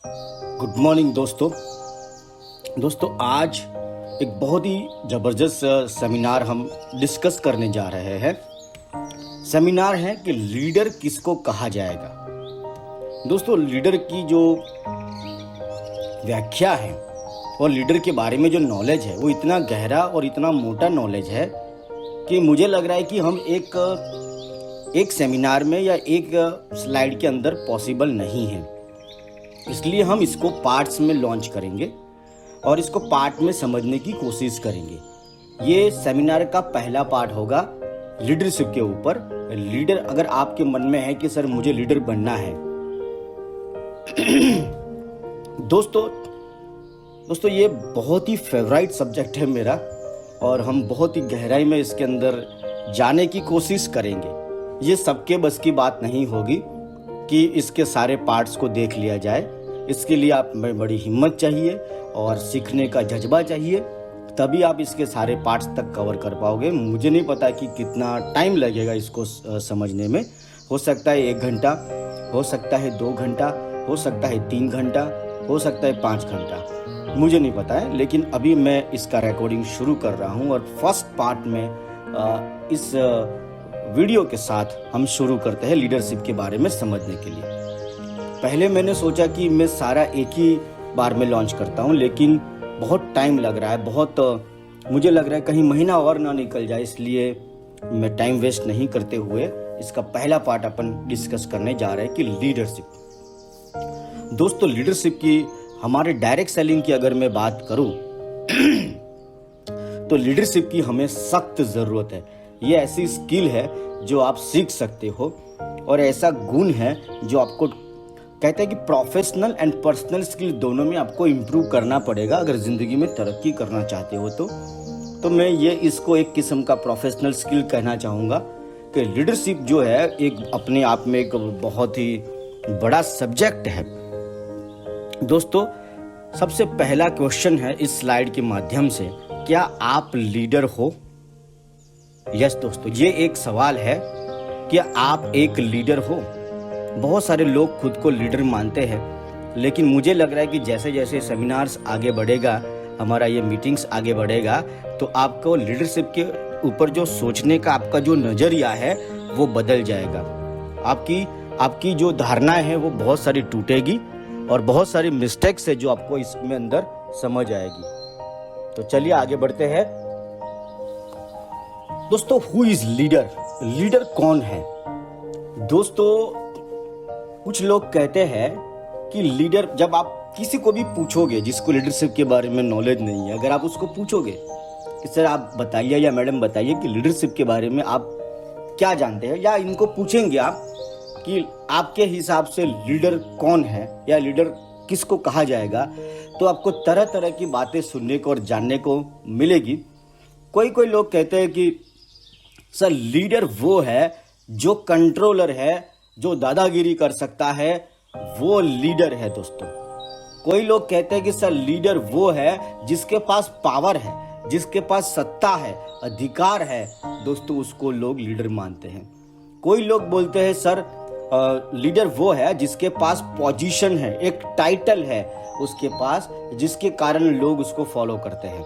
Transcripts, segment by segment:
Good morning दोस्तों आज एक बहुत ही ज़बरदस्त सेमिनार हम डिस्कस करने जा रहे हैं। सेमिनार है कि लीडर किसको कहा जाएगा। दोस्तों, लीडर की जो व्याख्या है और लीडर के बारे में जो नॉलेज है वो इतना गहरा और इतना मोटा नॉलेज है कि मुझे लग रहा है कि हम एक सेमिनार में या एक स्लाइड के अंदर पॉसिबल नहीं है। इसलिए हम इसको पार्ट्स में लॉन्च करेंगे और इसको पार्ट में समझने की कोशिश करेंगे। ये सेमिनार का पहला पार्ट होगा लीडरशिप के ऊपर। लीडर अगर आपके मन में है कि सर मुझे लीडर बनना है दोस्तों ये बहुत ही फेवरेट सब्जेक्ट है मेरा और हम बहुत ही गहराई में इसके अंदर जाने की कोशिश करेंगे। ये सबके बस की बात नहीं होगी कि इसके सारे पार्ट्स को देख लिया जाए। इसके लिए आप में बड़ी हिम्मत चाहिए और सीखने का जज्बा चाहिए, तभी आप इसके सारे पार्ट्स तक कवर कर पाओगे। मुझे नहीं पता कि कितना टाइम लगेगा इसको समझने में। हो सकता है 1 घंटा, हो सकता है 2 घंटा, हो सकता है 3 घंटा, हो सकता है 5 घंटा, मुझे नहीं पता है। लेकिन अभी मैं इसका रिकॉर्डिंग शुरू कर रहा हूँ और फर्स्ट पार्ट में इस वीडियो के साथ हम शुरू करते हैं लीडरशिप के बारे में समझने के लिए। पहले मैंने सोचा कि मैं सारा एक ही बार में लॉन्च करता हूं, लेकिन बहुत टाइम लग रहा है, मुझे लग रहा है कहीं महीना और ना निकल जाए, इसलिए मैं टाइम वेस्ट नहीं करते हुए इसका पहला पार्ट अपन डिस्कस करने जा रहे हैं कि लीडरशिप। दोस्तों, लीडरशिप की हमारे डायरेक्ट सेलिंग की अगर मैं बात करूं तो लीडरशिप की हमें सख्त ज़रूरत है। ये ऐसी स्किल है जो आप सीख सकते हो और ऐसा गुण है जो आपको कहते हैं कि प्रोफेशनल एंड पर्सनल स्किल दोनों में आपको इम्प्रूव करना पड़ेगा अगर ज़िंदगी में तरक्की करना चाहते हो तो मैं ये इसको एक किस्म का प्रोफेशनल स्किल कहना चाहूँगा कि लीडरशिप जो है एक अपने आप में एक बहुत ही बड़ा सब्जेक्ट है। दोस्तों, सबसे पहला क्वेश्चन है इस स्लाइड के माध्यम से, क्या आप लीडर हो? यस दोस्तों, ये एक सवाल है कि आप एक लीडर हो। बहुत सारे लोग खुद को लीडर मानते हैं, लेकिन मुझे लग रहा है कि जैसे जैसे सेमिनार्स आगे बढ़ेगा, हमारा ये मीटिंग्स आगे बढ़ेगा, तो आपको लीडरशिप के ऊपर जो सोचने का आपका जो नज़रिया है वो बदल जाएगा। आपकी जो धारणा है वो बहुत सारी टूटेगी और बहुत सारी मिस्टेक्स है जो आपको इसमें अंदर समझ आएगी। तो चलिए आगे बढ़ते हैं। दोस्तों, हु इज लीडर? लीडर कौन है? दोस्तों, कुछ लोग कहते हैं कि लीडर, जब आप किसी को भी पूछोगे जिसको लीडरशिप के बारे में नॉलेज नहीं है, अगर आप उसको पूछोगे कि सर आप बताइए या मैडम बताइए कि लीडरशिप के बारे में आप क्या जानते हैं, या इनको पूछेंगे आप कि आपके हिसाब से लीडर कौन है या लीडर किसको कहा जाएगा, तो आपको तरह तरह की बातें सुनने को और जानने को मिलेगी। कोई लोग कहते हैं कि सर लीडर वो है जो कंट्रोलर है, जो दादागिरी कर सकता है, वो लीडर है। दोस्तों, कोई लोग कहते हैं कि सर लीडर वो है जिसके पास पावर है, जिसके पास सत्ता है, अधिकार है। दोस्तों, उसको लोग लीडर मानते हैं। कोई लोग बोलते हैं सर लीडर वो है जिसके पास पोजीशन है, एक टाइटल है उसके पास, जिसके कारण लोग उसको फॉलो करते हैं।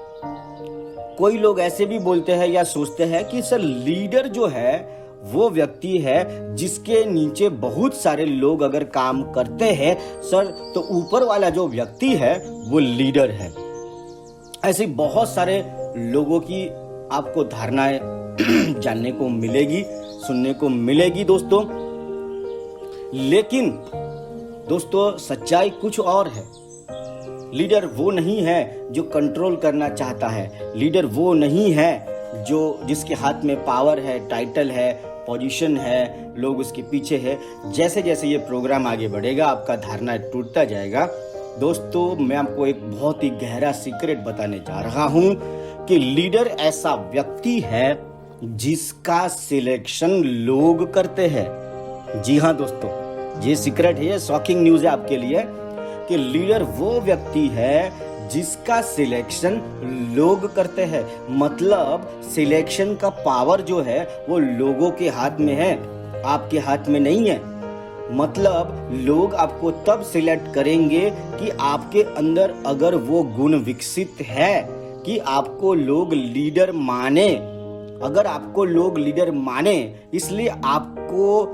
कोई लोग ऐसे भी बोलते हैं या सोचते हैं कि सर लीडर जो है वो व्यक्ति है जिसके नीचे बहुत सारे लोग अगर काम करते हैं सर, तो ऊपर वाला जो व्यक्ति है वो लीडर है। ऐसे बहुत सारे लोगों की आपको धारणाएं जानने को मिलेगी, सुनने को मिलेगी दोस्तों। लेकिन दोस्तों, सच्चाई कुछ और है। लीडर वो नहीं है जो कंट्रोल करना चाहता है। लीडर वो नहीं है जिसके हाथ में पावर है, टाइटल है, पोजीशन है, लोग उसके पीछे है। जैसे जैसे ये प्रोग्राम आगे बढ़ेगा आपका धारणा टूटता जाएगा। दोस्तों, मैं आपको एक बहुत ही गहरा सीक्रेट बताने जा रहा हूं कि लीडर ऐसा व्यक्ति है जिसका सिलेक्शन लोग करते हैं। जी हाँ दोस्तों, ये सीक्रेट है, ये शॉकिंग न्यूज है आपके लिए कि लीडर वो व्यक्ति है जिसका सिलेक्शन लोग करते हैं। मतलब सिलेक्शन का पावर जो है वो लोगों के हाथ में है, आपके हाथ में नहीं है। मतलब लोग आपको तब सिलेक्ट करेंगे कि आपके अंदर अगर वो गुण विकसित है कि आपको लोग लीडर माने। अगर आपको लोग लीडर माने, इसलिए आपको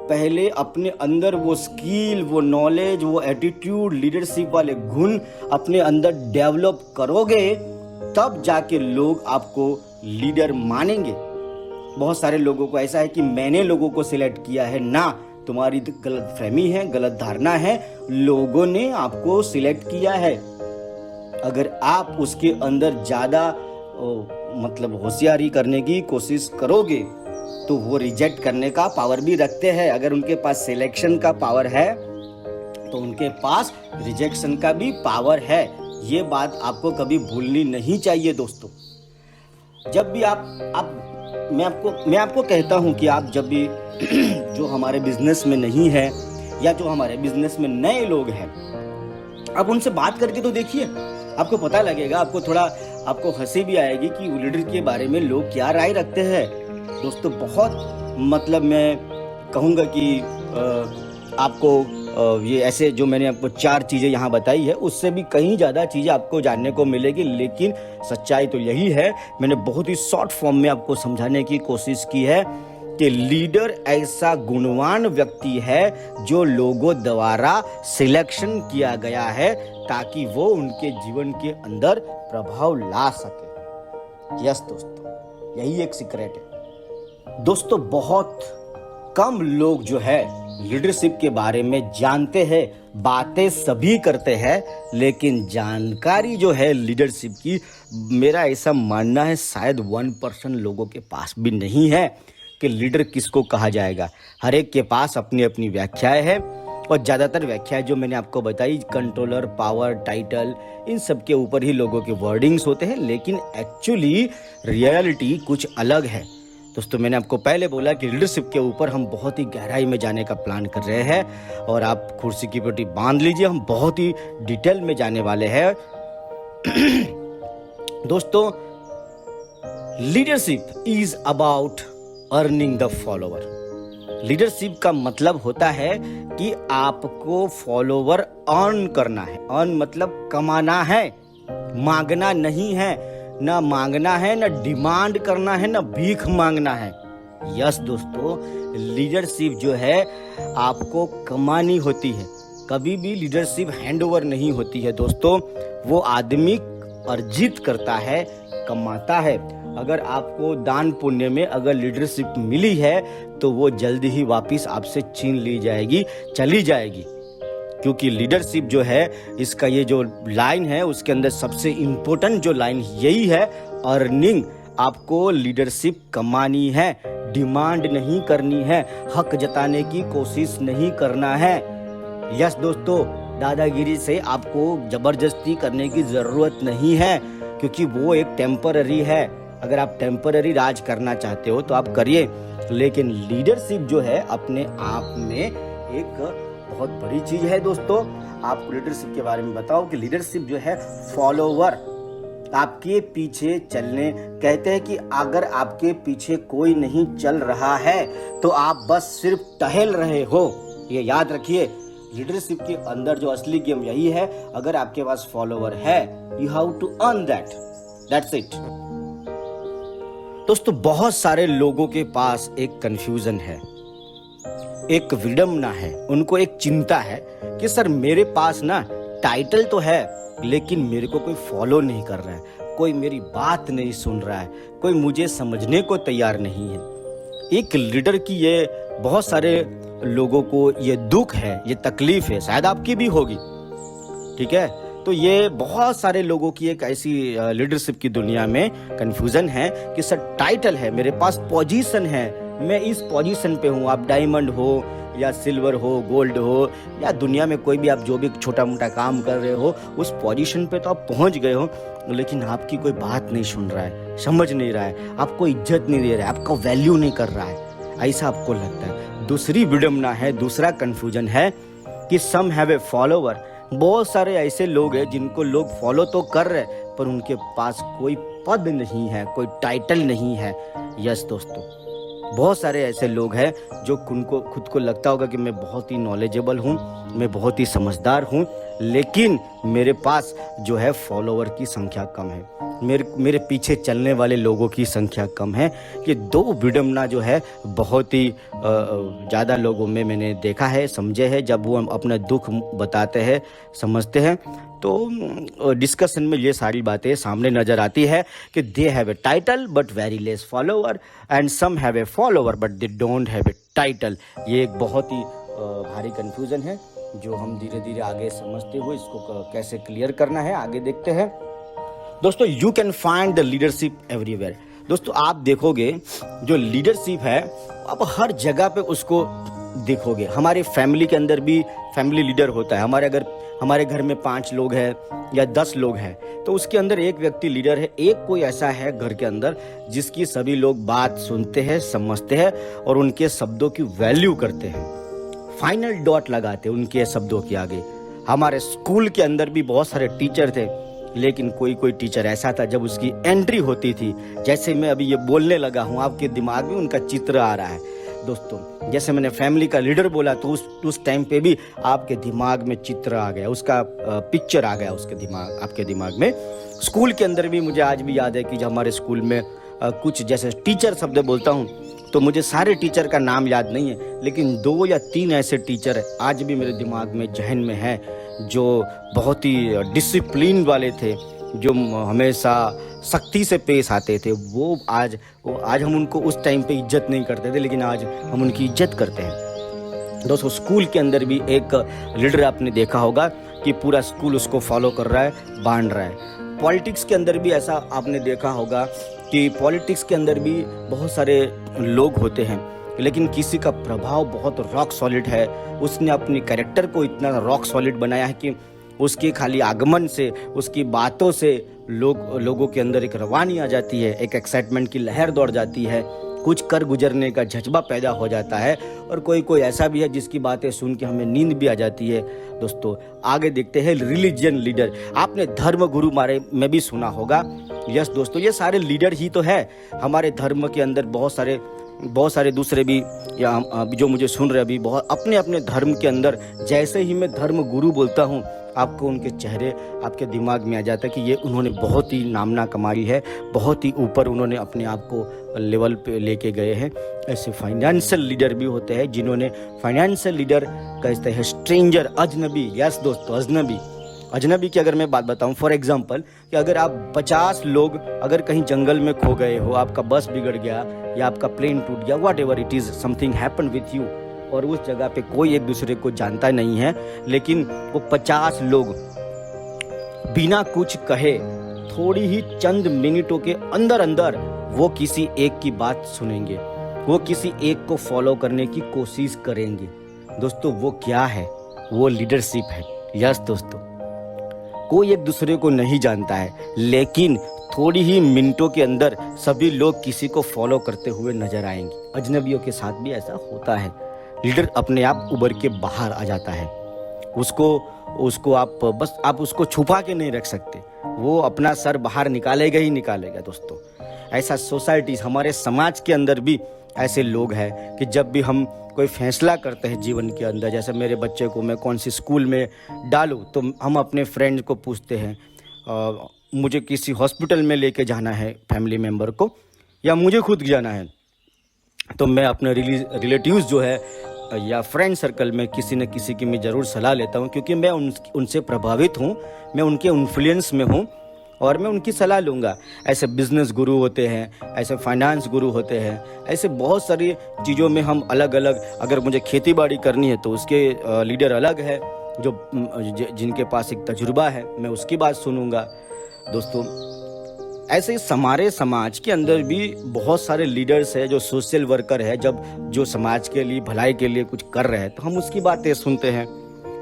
पहले अपने अंदर वो स्किल, वो नॉलेज, वो एटीट्यूड, लीडरशिप वाले गुण अपने अंदर डेवलप करोगे, तब जाके लोग आपको लीडर मानेंगे। बहुत सारे लोगों को ऐसा है कि मैंने लोगों को सिलेक्ट किया है, ना, तुम्हारी गलत फहमी है, गलत धारणा है, लोगों ने आपको सिलेक्ट किया है। अगर आप उसके अंदर ज्यादा मतलब होशियारी करने की कोशिश करोगे तो वो रिजेक्ट करने का पावर भी रखते हैं। अगर उनके पास सिलेक्शन का पावर है तो उनके पास रिजेक्शन का भी पावर है। ये बात आपको कभी भूलनी नहीं चाहिए दोस्तों। जब भी मैं आपको कहता हूं कि आप जब भी जो हमारे बिजनेस में नहीं है या जो हमारे बिजनेस में नए लोग हैं, आप उनसे बात करके तो देखिए, आपको पता लगेगा। आपको हंसी भी आएगी कि लीडर के बारे में लोग क्या राय रखते हैं। दोस्तों बहुत मतलब मैं कहूँगा कि आपको ये ऐसे जो मैंने आपको 4 चीज़ें यहाँ बताई है, उससे भी कहीं ज़्यादा चीज़ें आपको जानने को मिलेगी। लेकिन सच्चाई तो यही है, मैंने बहुत ही शॉर्ट फॉर्म में आपको समझाने की कोशिश की है कि लीडर ऐसा गुणवान व्यक्ति है जो लोगों द्वारा सिलेक्शन किया गया है ताकि वो उनके जीवन के अंदर प्रभाव ला सके। यस दोस्तों, यही एक सीक्रेट है। दोस्तों बहुत कम लोग जो है लीडरशिप के बारे में जानते हैं। बातें सभी करते हैं, लेकिन जानकारी जो है लीडरशिप की, मेरा ऐसा मानना है शायद 1% लोगों के पास भी नहीं है कि लीडर किसको कहा जाएगा। हर एक के पास अपनी अपनी व्याख्याएं हैं और ज़्यादातर व्याख्याएं जो मैंने आपको बताई, कंट्रोलर, पावर, टाइटल, इन सब के ऊपर ही लोगों के वर्डिंग्स होते हैं, लेकिन एक्चुअली रियलिटी कुछ अलग है। दोस्तों मैंने आपको पहले बोला कि लीडरशिप के ऊपर हम बहुत ही गहराई में जाने का प्लान कर रहे हैं और आप कुर्सी की पट्टी बांध लीजिए, हम बहुत ही डिटेल में जाने वाले हैं। दोस्तों leadership is about earning the follower. Leadership का मतलब होता है कि आपको फॉलोवर अर्न करना है। अर्न मतलब कमाना है, मांगना नहीं है। ना मांगना है, ना डिमांड करना है, ना भीख मांगना है। यस दोस्तों, लीडरशिप जो है आपको कमानी होती है। कभी भी लीडरशिप हैंडओवर नहीं होती है दोस्तों। वो आदमी अर्जित करता है, कमाता है। अगर आपको दान पुण्य में अगर लीडरशिप मिली है तो वो जल्दी ही वापस आपसे छीन ली जाएगी, चली जाएगी। क्योंकि लीडरशिप जो है, इसका ये जो लाइन है उसके अंदर सबसे इम्पोर्टेंट जो लाइन यही है, अर्निंग। आपको लीडरशिप कमानी है, डिमांड नहीं करनी है, हक जताने की कोशिश नहीं करना है। यस दोस्तों, दादागिरी से आपको जबरदस्ती करने की जरूरत नहीं है, क्योंकि वो एक टेम्पररी है। अगर आप टेम्पररी राज करना चाहते हो तो आप करिए, लेकिन लीडरशिप जो है अपने आप में एक बहुत बड़ी चीज है दोस्तों। आप लीडरशिप के बारे में बताओ कि लीडरशिप जो है फॉलोवर, आपके पीछे चलने। कहते हैं कि अगर आपके पीछे कोई नहीं चल रहा है तो आप बस सिर्फ टहल रहे हो। ये याद रखिए, लीडरशिप के अंदर जो असली गेम यही है। अगर आपके पास फॉलोवर है, you have to earn that's it. दोस्तों बहुत सारे लोगों के पास एक कंफ्यूजन है, एक विडंबना है, उनको एक चिंता है कि सर मेरे पास ना टाइटल तो है, लेकिन मेरे को कोई फॉलो नहीं कर रहा है, कोई मेरी बात नहीं सुन रहा है, कोई मुझे समझने को तैयार नहीं है। एक लीडर की ये बहुत सारे लोगों को ये दुख है, ये तकलीफ है, शायद आपकी भी होगी, ठीक है। तो ये बहुत सारे लोगों की एक ऐसी लीडरशिप की दुनिया में कंफ्यूजन है कि सर टाइटल है, मेरे पास पोजीशन है, मैं इस पोजीशन पे हूँ। आप डायमंड हो या सिल्वर हो, गोल्ड हो, या दुनिया में कोई भी आप जो भी छोटा मोटा काम कर रहे हो, उस पोजीशन पे तो आप पहुंच गए हो, लेकिन आपकी कोई बात नहीं सुन रहा है, समझ नहीं रहा है, आपको इज्जत नहीं दे रहा है, आपका वैल्यू नहीं कर रहा है, ऐसा आपको लगता है। दूसरी विडंबना है, दूसरा कंफ्यूजन है कि सम हैव ए फॉलोवर। बहुत सारे ऐसे लोग हैं जिनको लोग फॉलो तो कर रहे, पर उनके पास कोई पद नहीं है, कोई टाइटल नहीं है। यस दोस्तों, बहुत सारे ऐसे लोग हैं जो खुद को लगता होगा कि मैं बहुत ही नॉलेजेबल हूँ, मैं बहुत ही समझदार हूँ, लेकिन मेरे पास जो है फॉलोवर की संख्या कम है, मेरे पीछे चलने वाले लोगों की संख्या कम है। ये दो विडंबना जो है बहुत ही ज़्यादा लोगों में मैंने देखा है, समझे है। जब वो अपना दुख बताते हैं, समझते हैं, तो डिस्कशन में ये सारी बातें सामने नज़र आती है कि they have a title but very less follower and some have a follower but they don't have a title. ये एक बहुत ही भारी कन्फ्यूज़न है जो हम धीरे धीरे आगे समझते हुए इसको कैसे क्लियर करना है, आगे देखते हैं। दोस्तों, you can find the leadership everywhere. दोस्तों, आप देखोगे जो लीडरशिप है आप हर जगह पे उसको देखोगे। हमारे फैमिली के अंदर भी फैमिली लीडर होता है। हमारे घर में 5 लोग हैं या 10 लोग हैं तो उसके अंदर एक व्यक्ति लीडर है, एक कोई ऐसा है घर के अंदर जिसकी सभी लोग बात सुनते हैं, समझते हैं और उनके शब्दों की वैल्यू करते हैं, फाइनल डॉट लगाते हैं उनके शब्दों के आगे। हमारे स्कूल के अंदर भी बहुत सारे टीचर थे, लेकिन कोई टीचर ऐसा था जब उसकी एंट्री होती थी, जैसे मैं अभी ये बोलने लगा हूँ आपके दिमाग में उनका चित्र आ रहा है। दोस्तों, जैसे मैंने फैमिली का लीडर बोला तो उस टाइम पे भी आपके दिमाग में चित्र आ गया, उसका पिक्चर आ गया आपके दिमाग में। स्कूल के अंदर भी मुझे आज भी याद है कि जब हमारे स्कूल में कुछ जैसे टीचर शब्द बोलता हूँ तो मुझे सारे टीचर का नाम याद नहीं है, लेकिन 2 या 3 ऐसे टीचर आज भी मेरे दिमाग में, जहन में है, जो बहुत ही डिसिप्लिन वाले थे, जो हमेशा सख्ती से पेश आते थे। वो आज हम उनको उस टाइम पे इज्जत नहीं करते थे, लेकिन आज हम उनकी इज्जत करते हैं। दोस्तों, स्कूल के अंदर भी एक लीडर आपने देखा होगा कि पूरा स्कूल उसको फॉलो कर रहा है, बांध रहा है। पॉलिटिक्स के अंदर भी ऐसा आपने देखा होगा कि पॉलिटिक्स के अंदर भी बहुत सारे लोग होते हैं, लेकिन किसी का प्रभाव बहुत रॉक सॉलिड है। उसने अपनी कैरेक्टर को इतना रॉक सॉलिड बनाया है कि उसके खाली आगमन से, उसकी बातों से लोगों के अंदर एक रवानी आ जाती है, एक एक्साइटमेंट की लहर दौड़ जाती है, कुछ कर गुजरने का जज्बा पैदा हो जाता है। और कोई ऐसा भी है जिसकी बातें सुन के हमें नींद भी आ जाती है। दोस्तों, आगे देखते हैं रिलीजियन लीडर। आपने धर्म गुरु बारे में भी सुना होगा। यस दोस्तों, ये सारे लीडर ही तो है। हमारे धर्म के अंदर बहुत सारे दूसरे भी, या जो मुझे सुन रहे अभी, बहुत अपने अपने धर्म के अंदर, जैसे ही मैं धर्म गुरु बोलता हूँ आपको उनके चेहरे आपके दिमाग में आ जाता है कि ये उन्होंने बहुत ही नामना कमाई है, बहुत ही ऊपर उन्होंने अपने आप को लेवल पे लेके गए हैं। ऐसे फाइनेंशियल लीडर भी होते हैं जिन्होंने, फाइनेंशियल लीडर कहते हैं स्ट्रेंजर, अजनबी। यस दोस्तों, अजनबी की अगर मैं बात बताऊं, फॉर एग्जांपल कि अगर आप 50 लोग अगर कहीं जंगल में खो गए हो, आपका बस बिगड़ गया या आपका प्लेन टूट गया, what ever it is, something happen with you, और उस जगह पे कोई एक दूसरे को जानता नहीं है, लेकिन वो 50 लोग बिना कुछ कहे थोड़ी ही चंद मिनटों के अंदर वो किसी एक की बात सुनेंगे, वो किसी एक को फॉलो करने की कोशिश करेंगे। दोस्तों, वो क्या है? वो लीडरशिप है। यस दोस्तों, कोई एक दूसरे को नहीं जानता है, लेकिन थोड़ी ही मिनटों के अंदर सभी लोग किसी को फॉलो करते हुए नजर आएंगे। अजनबियों के साथ भी ऐसा होता है। लीडर अपने आप उभर के बाहर आ जाता है। उसको आप उसको छुपा के नहीं रख सकते, वो अपना सर बाहर निकालेगा ही निकालेगा। दोस्तों, ऐसा सोसाइटी, हमारे समाज के अंदर भी ऐसे लोग हैं कि जब भी हम कोई फैसला करते हैं जीवन के अंदर, जैसे मेरे बच्चे को मैं कौन सी स्कूल में डालूं, तो हम अपने फ्रेंड को पूछते हैं, मुझे किसी हॉस्पिटल में लेके जाना है फैमिली मेम्बर को, या मुझे खुद जाना है, तो मैं अपने रिलेटिव्स जो है या फ्रेंड सर्कल में किसी न किसी की मैं ज़रूर सलाह लेता हूँ, क्योंकि मैं उनसे प्रभावित हूँ, मैं उनके इन्फ्लुएंस में हूँ और मैं उनकी सलाह लूँगा। ऐसे बिजनेस गुरु होते हैं, ऐसे फाइनेंस गुरु होते हैं, ऐसे बहुत सारी चीज़ों में हम अलग अलग, अगर मुझे खेती बाड़ी करनी है तो उसके लीडर अलग है, जिनके पास एक तजुर्बा है, मैं उसकी बात सुनूंगा। दोस्तों, ऐसे हमारे समाज के अंदर भी बहुत सारे लीडर्स हैं जो सोशल वर्कर है, जो समाज के लिए, भलाई के लिए कुछ कर रहे हैं, तो हम उसकी बातें सुनते हैं।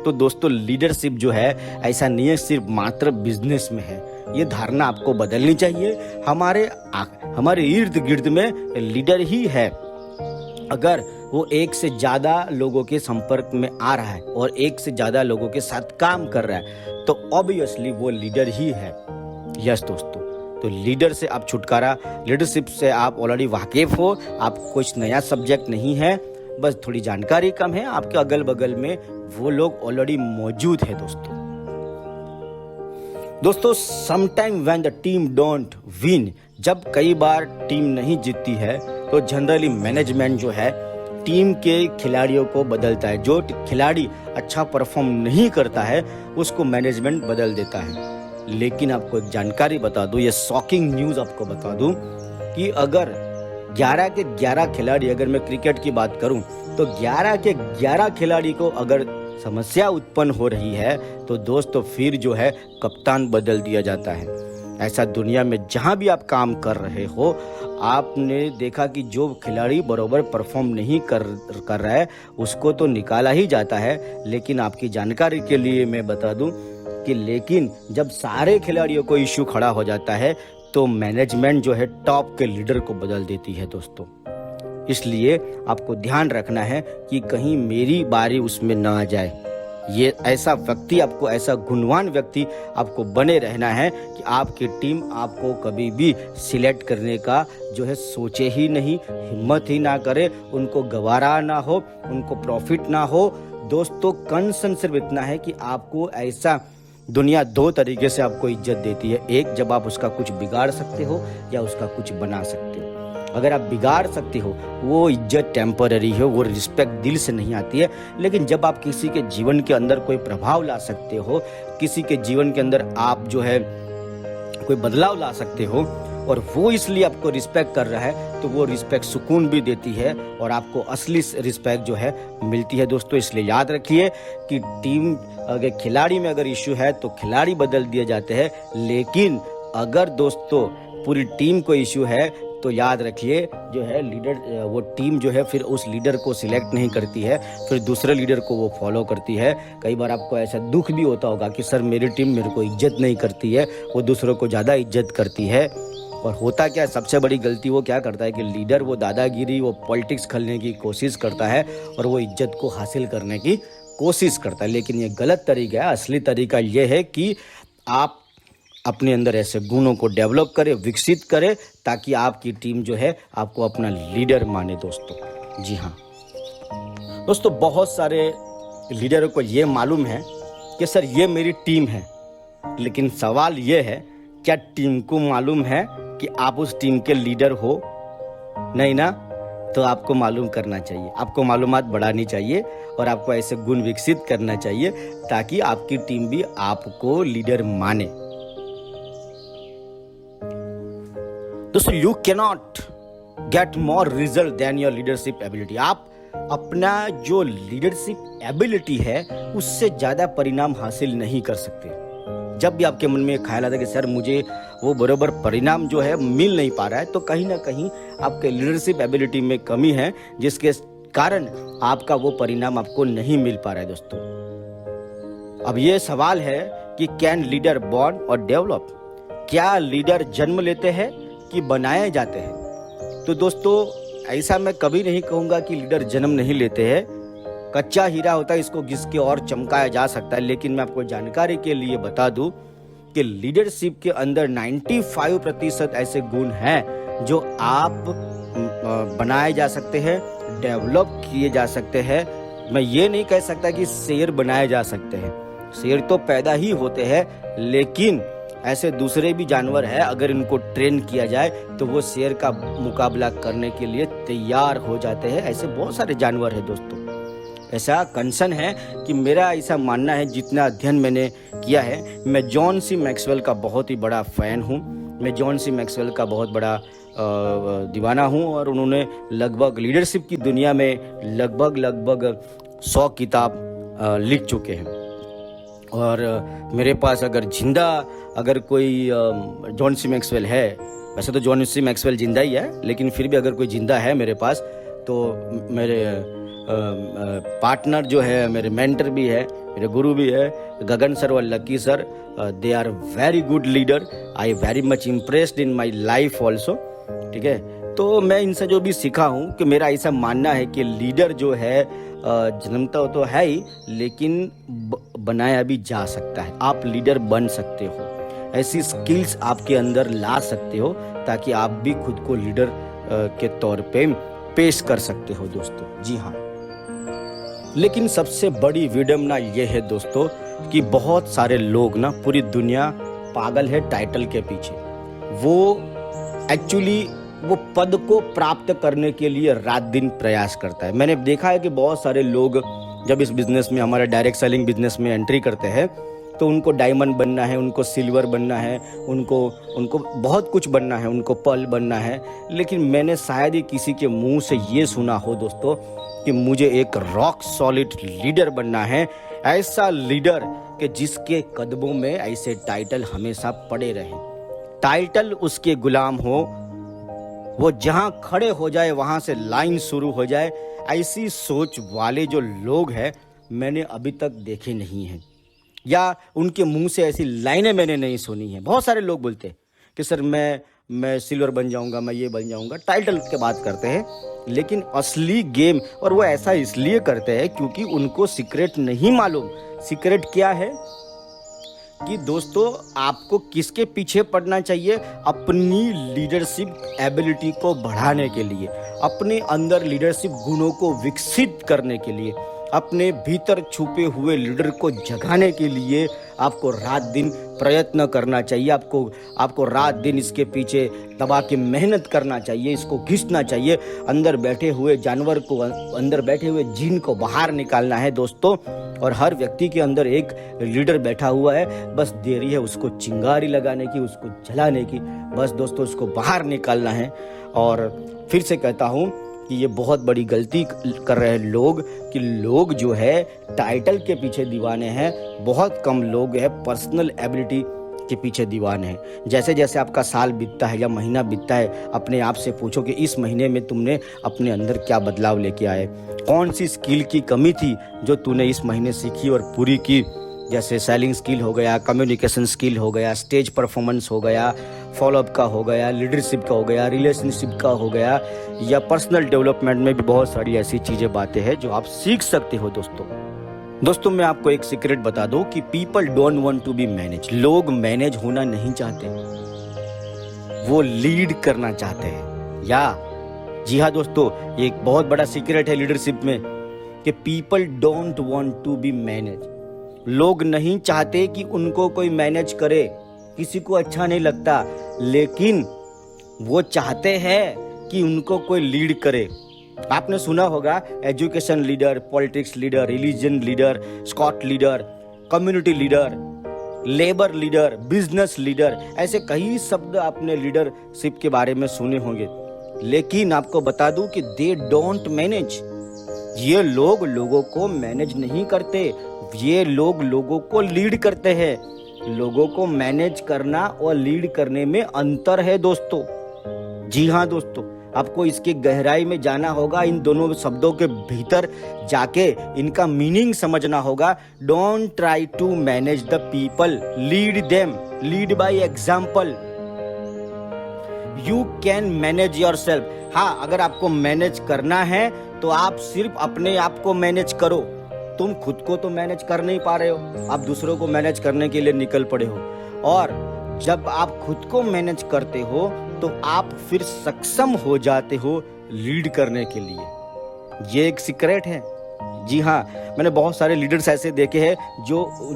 तो दोस्तों, लीडरशिप जो है ऐसा नहीं है सिर्फ मात्र बिजनेस में है, ये धारणा आपको बदलनी चाहिए। हमारे इर्द गिर्द में लीडर ही है। अगर वो एक से ज़्यादा लोगों के संपर्क में आ रहा है और एक से ज़्यादा लोगों के साथ काम कर रहा है, तो ऑब्वियसली वो लीडर ही है। यस दोस्तों, तो लीडर से आप छुटकारा, लीडरशिप से आप ऑलरेडी वाकिफ हो, आप कुछ नया सब्जेक्ट नहीं है, बस थोड़ी जानकारी कम है, आपके अगल बगल में वो लोग ऑलरेडी मौजूद है दोस्तों sometime when the team don't win, जब कई बार टीम नहीं जीतती है तो जनरली मैनेजमेंट जो है टीम के खिलाड़ियों को बदलता है। जो खिलाड़ी अच्छा परफॉर्म नहीं करता है उसको मैनेजमेंट बदल देता है। लेकिन आपको एक जानकारी बता दूं, ये शॉकिंग न्यूज़ आपको बता दूं कि अगर 11 के 11 खिलाड़ी, अगर मैं क्रिकेट की बात करूं तो 11 के 11 खिलाड़ी को अगर समस्या उत्पन्न हो रही है तो दोस्तों फिर जो है कप्तान बदल दिया जाता है। ऐसा दुनिया में जहां भी आप काम कर रहे हो, आपने देखा कि जो खिलाड़ी बराबर परफॉर्म नहीं कर रहा है उसको तो निकाला ही जाता है। लेकिन आपकी जानकारी के लिए मैं बता दूं कि लेकिन जब सारे खिलाड़ियों को इश्यू खड़ा हो जाता है तो मैनेजमेंट जो है टॉप के लीडर को बदल देती है दोस्तों। इसलिए आपको ध्यान रखना है कि कहीं मेरी बारी उसमें ना आ जाए। ये ऐसा व्यक्ति आपको, ऐसा गुणवान व्यक्ति आपको बने रहना है कि आपकी टीम आपको कभी भी सिलेक्ट करने का जो है सोचे ही नहीं, हिम्मत ही ना करे, उनको गवारा ना हो, उनको प्रॉफिट ना हो। दोस्तों कंसर्न सिर्फ इतना है कि आपको ऐसा, दुनिया दो तरीके से आपको इज्जत देती है। एक, जब आप उसका कुछ बिगाड़ सकते हो या उसका कुछ बना सकते हो। अगर आप बिगाड़ सकते हो वो इज्जत टेम्पररी है, वो रिस्पेक्ट दिल से नहीं आती है। लेकिन जब आप किसी के जीवन के अंदर कोई प्रभाव ला सकते हो, किसी के जीवन के अंदर आप जो है कोई बदलाव ला सकते हो और वो इसलिए आपको रिस्पेक्ट कर रहा है तो वो रिस्पेक्ट सुकून भी देती है और आपको असली रिस्पेक्ट जो है मिलती है दोस्तों। इसलिए याद रखिए कि टीम, अगर खिलाड़ी में अगर इश्यू है तो खिलाड़ी बदल दिए जाते हैं। लेकिन अगर दोस्तों पूरी टीम को इश्यू है तो याद रखिए जो है लीडर, वो टीम जो है फिर उस लीडर को सिलेक्ट नहीं करती है, फिर दूसरे लीडर को वो फॉलो करती है। कई बार आपको ऐसा दुख भी होता होगा कि सर मेरी टीम मेरे को इज्जत नहीं करती है, वो दूसरों को ज़्यादा इज्जत करती है। और होता क्या है, सबसे बड़ी गलती वो क्या करता है कि लीडर वो दादागिरी, वो पॉलिटिक्स खेलने की कोशिश करता है और वो इज्जत को हासिल करने की कोशिश करता है। लेकिन ये गलत तरीका है। असली तरीका ये है कि आप अपने अंदर ऐसे गुणों को डेवलप करें, विकसित करें, ताकि आपकी टीम जो है आपको अपना लीडर माने दोस्तों। जी हाँ दोस्तों, बहुत सारे लीडरों को ये मालूम है कि सर ये मेरी टीम है, लेकिन सवाल ये है क्या टीम को मालूम है कि आप उस टीम के लीडर हो? नहीं ना? तो आपको मालूम करना चाहिए, आपको मालूमात बढ़ानी चाहिए और आपको ऐसे गुण विकसित करना चाहिए ताकि आपकी टीम भी आपको लीडर माने। दोस्तों you cannot get more result than your leadership ability. आप अपना जो लीडरशिप एबिलिटी है उससे ज़्यादा परिणाम हासिल नहीं कर सकते। जब भी आपके मन में ख्याल आता है कि सर मुझे वो बराबर परिणाम जो है मिल नहीं पा रहा है, तो कहीं ना कहीं आपके लीडरशिप एबिलिटी में कमी है, जिसके कारण आपका वो परिणाम आपको नहीं मिल पा रहा है दोस्तों। अब ये सवाल है कि कैन लीडर बॉर्न और डेवलप? क्या लीडर जन्म लेते हैं कि बनाए जाते हैं? तो दोस्तों ऐसा मैं कभी नहीं कहूँगा कि लीडर जन्म नहीं लेते हैं। कच्चा हीरा होता है, इसको घिस के और चमकाया जा सकता है। लेकिन मैं आपको जानकारी के लिए बता दूं कि लीडरशिप के अंदर 95% ऐसे गुण हैं जो आप बनाए जा सकते हैं, डेवलप किए जा सकते हैं। मैं ये नहीं कह सकता कि शेर बनाए जा सकते हैं, शेर तो पैदा ही होते हैं, लेकिन ऐसे दूसरे भी जानवर हैं, अगर इनको ट्रेन किया जाए तो वो शेर का मुकाबला करने के लिए तैयार हो जाते हैं। ऐसे बहुत सारे जानवर हैं दोस्तों। ऐसा कंसर्न है कि मेरा ऐसा मानना है, जितना अध्ययन मैंने किया है, मैं जॉन सी मैक्सवेल का बहुत ही बड़ा फ़ैन हूँ। मैं जॉन सी मैक्सवेल का बहुत बड़ा दीवाना हूँ और उन्होंने लगभग लीडरशिप की दुनिया में लगभग 100 किताब लिख चुके हैं। और मेरे पास अगर कोई जॉन सी मैक्सवेल है, वैसे तो जॉन सी मैक्सवेल जिंदा ही है, लेकिन फिर भी अगर कोई जिंदा है मेरे पास, तो मेरे पार्टनर जो है, मेरे मेंटर भी है, मेरे गुरु भी है, गगन सर और Lucky sir. They are very good leader. I very much impressed in my life also. ठीक है, तो मैं इनसे जो भी सीखा हूँ कि मेरा ऐसा मानना है कि लीडर जो है जन्मता तो है ही, लेकिन बनाया भी जा सकता है। आप लीडर बन सकते हो। ऐसी स्किल्स आपके अंदर ला सकते हो ताकि आप भी खुद को लीडर के तौर पे पेश कर सकते हो दोस्तों। जी हाँ, लेकिन सबसे बड़ी विडंबना ये है दोस्तों कि बहुत सारे लोग ना, पूरी दुनिया पागल है टाइटल के पीछे। वो एक्चुअली वो पद को प्राप्त करने के लिए रात दिन प्रयास करता है। मैंने देखा है कि बहुत सारे लोग जब इस बिजनेस में, हमारे डायरेक्ट सेलिंग बिजनेस में एंट्री करते हैं तो उनको डायमंड बनना है, उनको सिल्वर बनना है, उनको बहुत कुछ बनना है, उनको पर्ल बनना है। लेकिन मैंने शायद ही किसी के मुंह से ये सुना हो दोस्तों कि मुझे एक रॉक सॉलिड लीडर बनना है, ऐसा लीडर कि जिसके कदमों में ऐसे टाइटल हमेशा पड़े रहें, टाइटल उसके गुलाम हो, वो जहां खड़े हो जाए वहां से लाइन शुरू हो जाए। ऐसी सोच वाले जो लोग हैं मैंने अभी तक देखे नहीं हैं, या उनके मुंह से ऐसी लाइनें मैंने नहीं सुनी हैं। बहुत सारे लोग बोलते हैं कि सर मैं सिल्वर बन जाऊंगा, मैं ये बन जाऊंगा, टाइटल के बात करते हैं। लेकिन असली गेम, और वो ऐसा इसलिए करते हैं क्योंकि उनको सीक्रेट नहीं मालूम। सीक्रेट क्या है कि दोस्तों आपको किसके पीछे पड़ना चाहिए? अपनी लीडरशिप एबिलिटी को बढ़ाने के लिए, अपने अंदर लीडरशिप गुणों को विकसित करने के लिए, अपने भीतर छुपे हुए लीडर को जगाने के लिए आपको रात दिन प्रयत्न करना चाहिए। आपको रात दिन इसके पीछे दबा के मेहनत करना चाहिए, इसको घिसना चाहिए। अंदर बैठे हुए जानवर को, अंदर बैठे हुए जीन को बाहर निकालना है दोस्तों। और हर व्यक्ति के अंदर एक लीडर बैठा हुआ है, बस देरी है उसको चिंगारी लगाने की, उसको जलाने की। बस दोस्तों उसको बाहर निकालना है। और फिर से कहता हूँ कि ये बहुत बड़ी गलती कर रहे हैं लोग, कि लोग जो है टाइटल के पीछे दीवाने हैं। बहुत कम लोग हैं पर्सनल एबिलिटी के पीछे दीवाने हैं। जैसे जैसे आपका साल बीतता है या महीना बीतता है, अपने आप से पूछो कि इस महीने में तुमने अपने अंदर क्या बदलाव लेके आए, कौन सी स्किल की कमी थी जो तूने इस महीने सीखी और पूरी की। जैसे सेलिंग स्किल हो गया, कम्युनिकेशन स्किल हो गया, स्टेज परफॉर्मेंस हो गया, फॉलोअप का हो गया, लीडरशिप का हो गया, रिलेशनशिप का हो गया, या पर्सनल डेवलपमेंट में भी बहुत सारी ऐसी चीज़ें बातें हैं जो आप सीख सकते हो दोस्तों। मैं आपको एक सीक्रेट बता दूं कि people don't want to be manage. लोग मैनेज होना नहीं चाहते, वो लीड करना चाहते हैं। या जी हाँ दोस्तों, ये एक बहुत बड़ा सीक्रेट है लीडरशिप में कि people don't want to be manage. लोग नहीं चाहते कि उनको कोई मैनेज करे, किसी को अच्छा नहीं लगता, लेकिन वो चाहते हैं कि उनको कोई लीड करे। आपने सुना होगा education leader, politics leader, religion leader, squadron leader, community leader, labour leader, business leader, ऐसे कई शब्द आपने लीडरशिप के बारे में सुने होंगे। लेकिन आपको बता दूं कि दे डोंट मैनेज। ये लोग लोगों को मैनेज नहीं करते, ये लोग लोगों को लीड करते हैं। लोगों को मैनेज करना और लीड करने में अंतर है दोस्तों। जी हाँ दोस्तों, आपको इसकी गहराई में जाना होगा, इन दोनों शब्दों के भीतर जाके इनका मीनिंग समझना होगा। Don't try to manage the people, lead them, lead by example. You can manage yourself. हाँ, अगर आपको मैनेज करना है तो आप सिर्फ अपने आप को मैनेज करो। तुम खुद को तो मैनेज कर नहीं पा रहे हो, आप दूसरों को मैनेज करने के लिए निकल पड़े हो। और जब आप खुद को मैनेज करते हो तो आप फिर सक्षम हो जाते हो लीड करने के लिए। ये एक सीक्रेट है। जी हाँ, मैंने बहुत सारे लीडर्स ऐसे देखे हैं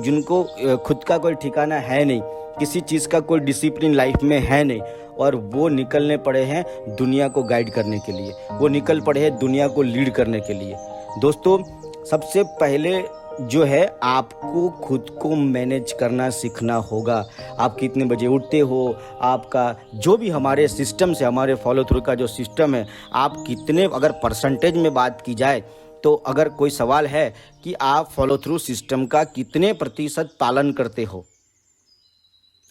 जिनको खुद का कोई ठिकाना है नहीं, किसी चीज़ का कोई डिसिप्लिन लाइफ में है नहीं, और वो निकलने पड़े हैं दुनिया को गाइड करने के लिए, वो निकल पड़े हैं दुनिया को लीड करने के लिए। दोस्तों, सबसे पहले जो है आपको खुद को मैनेज करना सीखना होगा। आप कितने बजे उठते हो, आपका जो भी हमारे सिस्टम से, हमारे फॉलो थ्रू का जो सिस्टम है, आप कितने, अगर परसेंटेज में बात की जाए तो अगर कोई सवाल है कि आप फॉलो थ्रू सिस्टम का कितने प्रतिशत पालन करते हो,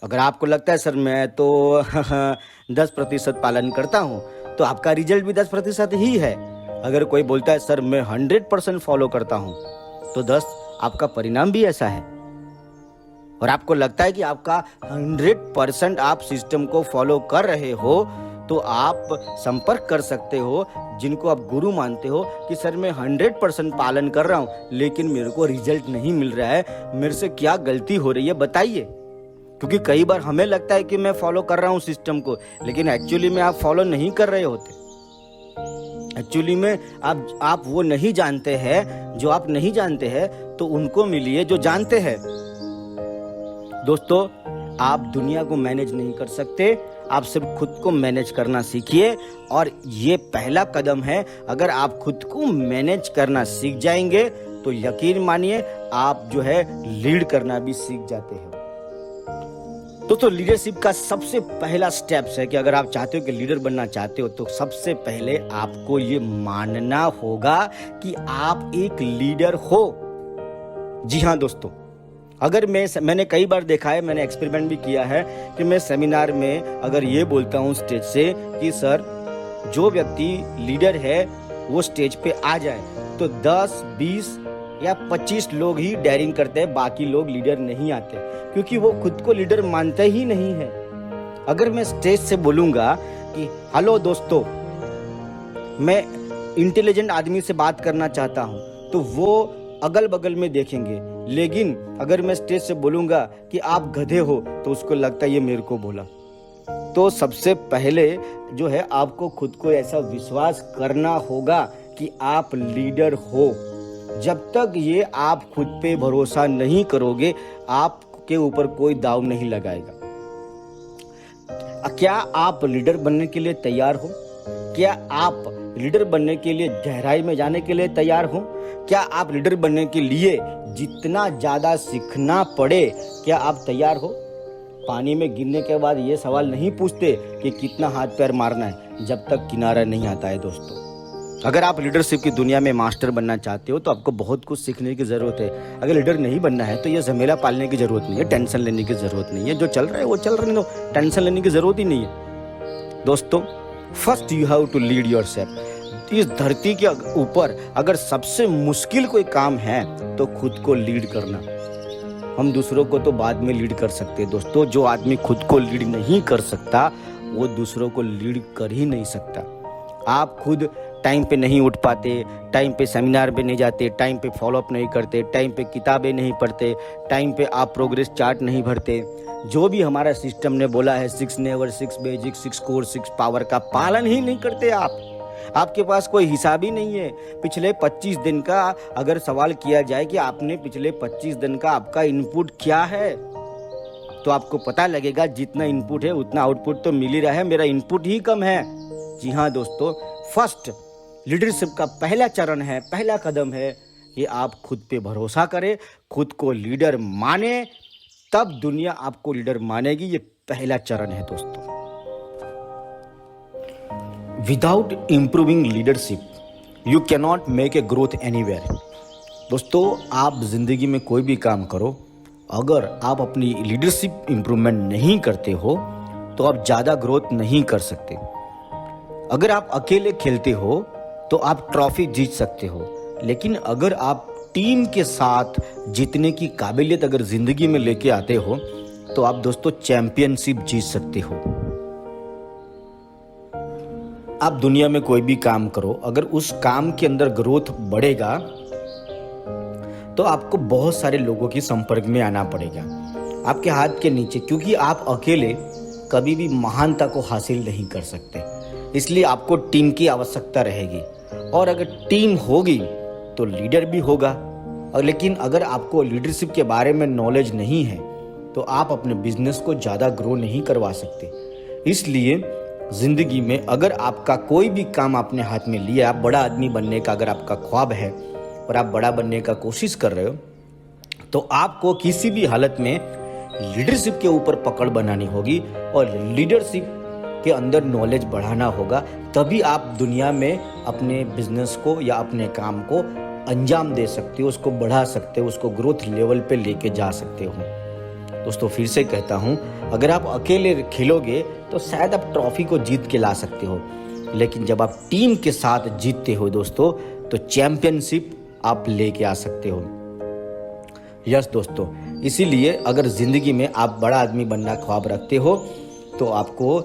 अगर आपको लगता है सर मैं तो 10% पालन करता हूँ, तो आपका रिजल्ट भी 10% ही है। अगर कोई बोलता है सर मैं 100% फॉलो करता हूँ, तो 10 आपका परिणाम भी ऐसा है। और आपको लगता है कि आपका 100% आप सिस्टम को फॉलो कर रहे हो, तो आप संपर्क कर सकते हो जिनको आप गुरु मानते हो कि सर मैं 100% पालन कर रहा हूँ, लेकिन मेरे को रिजल्ट नहीं मिल रहा है, मेरे से क्या गलती हो रही है बताइए। क्योंकि कई बार हमें लगता है कि मैं फॉलो कर रहा हूँ सिस्टम को, लेकिन एक्चुअली में आप फॉलो नहीं कर रहे होते। एक्चुअली में आप वो नहीं जानते हैं जो आप नहीं जानते हैं, तो उनको मिलिए जो जानते हैं। दोस्तों, आप दुनिया को मैनेज नहीं कर सकते, आप सिर्फ खुद को मैनेज करना सीखिए, और ये पहला कदम है। अगर आप खुद को मैनेज करना सीख जाएंगे तो यकीन मानिए आप जो है लीड करना भी सीख जाते हैं। तो लीडरशिप का सबसे पहला स्टेप्स है कि अगर आप चाहते हो कि लीडर बनना चाहते हो, तो सबसे पहले आपको ये मानना होगा कि आप एक लीडर हो। जी हाँ दोस्तों, अगर मैंने कई बार देखा है, मैंने एक्सपेरिमेंट भी किया है कि मैं सेमिनार में अगर ये बोलता हूँ स्टेज से कि सर, जो व्यक्ति लीडर है वो स्टेज पे आ जाए, तो 10, 20 या 25 लोग ही डेयरिंग करते हैं, बाकी लोग लीडर नहीं आते, क्योंकि वो खुद को लीडर मानते ही नहीं है। अगर मैं स्टेज से बोलूंगा कि हेलो दोस्तों, मैं इंटेलिजेंट आदमी से बात करना चाहता हूं, तो वो अगल बगल में देखेंगे। लेकिन अगर मैं स्टेज से बोलूंगा कि आप गधे हो, तो उसको लगता है ये मेरे को बोला। तो सबसे पहले जो है आपको खुद को ऐसा विश्वास करना होगा कि आप लीडर हो। जब तक ये आप खुद पे भरोसा नहीं करोगे, आपके ऊपर कोई दाव नहीं लगाएगा। क्या आप लीडर बनने के लिए तैयार हो? क्या आप लीडर बनने के लिए गहराई में जाने के लिए तैयार हो? क्या आप लीडर बनने के लिए जितना ज्यादा सीखना पड़े, क्या आप तैयार हो? पानी में गिरने के बाद ये सवाल नहीं पूछते कि कितना हाथ पैर मारना है, जब तक किनारा नहीं आता है। दोस्तों, अगर आप लीडरशिप की दुनिया में मास्टर बनना चाहते हो, तो आपको बहुत कुछ सीखने की जरूरत है। अगर लीडर नहीं बनना है, तो ये झमेला पालने की जरूरत नहीं है, टेंशन लेने की जरूरत नहीं है। जो चल रहा है वो चल रहा है, तो टेंशन लेने की जरूरत ही नहीं है। दोस्तों, first you have to lead yourself. इस धरती के ऊपर अगर सबसे मुश्किल कोई काम है, तो खुद को लीड करना। हम दूसरों को तो बाद में लीड कर सकते हैं। दोस्तों, जो आदमी खुद को लीड नहीं कर सकता, वो दूसरों को लीड कर ही नहीं सकता। आप खुद टाइम पे नहीं उठ पाते, टाइम पे सेमिनार पे नहीं जाते, टाइम पे फॉलोअप नहीं करते, टाइम पे किताबें नहीं पढ़ते, टाइम पे आप प्रोग्रेस चार्ट नहीं भरते, जो भी हमारा सिस्टम ने बोला है 6 नेवर, 6 बेसिक, 6 कोर, 6 पावर का पालन ही नहीं करते आप। आपके पास कोई हिसाब ही नहीं है। पिछले 25 दिन का अगर सवाल किया जाए कि आपने पिछले 25 दिन का आपका इनपुट क्या है, तो आपको पता लगेगा जितना इनपुट है उतना आउटपुट तो मिल ही रहा है, मेरा इनपुट ही कम है। जी हाँ दोस्तों, फर्स्ट लीडरशिप का पहला चरण है, पहला कदम है कि आप खुद पे भरोसा करें, खुद को लीडर माने, तब दुनिया आपको लीडर मानेगी। ये पहला चरण है दोस्तों। Without improving leadership you cannot make a growth anywhere. दोस्तों, आप जिंदगी में कोई भी काम करो, अगर आप अपनी लीडरशिप इंप्रूवमेंट नहीं करते हो, तो आप ज़्यादा ग्रोथ नहीं कर सकते। अगर आप अकेले खेलते हो तो आप ट्रॉफी जीत सकते हो, लेकिन अगर आप टीम के साथ जीतने की काबिलियत अगर जिंदगी में लेके आते हो, तो आप दोस्तों चैंपियनशिप जीत सकते हो। आप दुनिया में कोई भी काम करो, अगर उस काम के अंदर ग्रोथ बढ़ेगा, तो आपको बहुत सारे लोगों के संपर्क में आना पड़ेगा आपके हाथ के नीचे, क्योंकि आप अकेले कभी भी महानता को हासिल नहीं कर सकते। इसलिए आपको टीम की आवश्यकता रहेगी, और अगर टीम होगी तो लीडर भी होगा। और लेकिन अगर आपको लीडरशिप के बारे में नॉलेज नहीं है, तो आप अपने बिजनेस को ज़्यादा ग्रो नहीं करवा सकते। इसलिए ज़िंदगी में अगर आपका कोई भी काम आपने हाथ में लिया, आप बड़ा आदमी बनने का अगर आपका ख्वाब है और आप बड़ा बनने का कोशिश कर रहे हो, तो आपको किसी भी हालत में लीडरशिप के ऊपर पकड़ बनानी होगी और लीडरशिप के अंदर नॉलेज बढ़ाना होगा। तभी आप दुनिया में अपने बिजनेस को या अपने काम को अंजाम दे सकते हो, उसको बढ़ा सकते हो, उसको ग्रोथ लेवल पे लेके जा सकते हो। दोस्तों, फिर से कहता हूँ, अगर आप अकेले खेलोगे तो शायद आप ट्रॉफी को जीत के ला सकते हो, लेकिन जब आप टीम के साथ जीतते हो दोस्तों, तो चैंपियनशिप आप लेके आ सकते हो। यस दोस्तों, इसीलिए अगर ज़िंदगी में आप बड़ा आदमी बनना ख्वाब रखते हो, तो आपको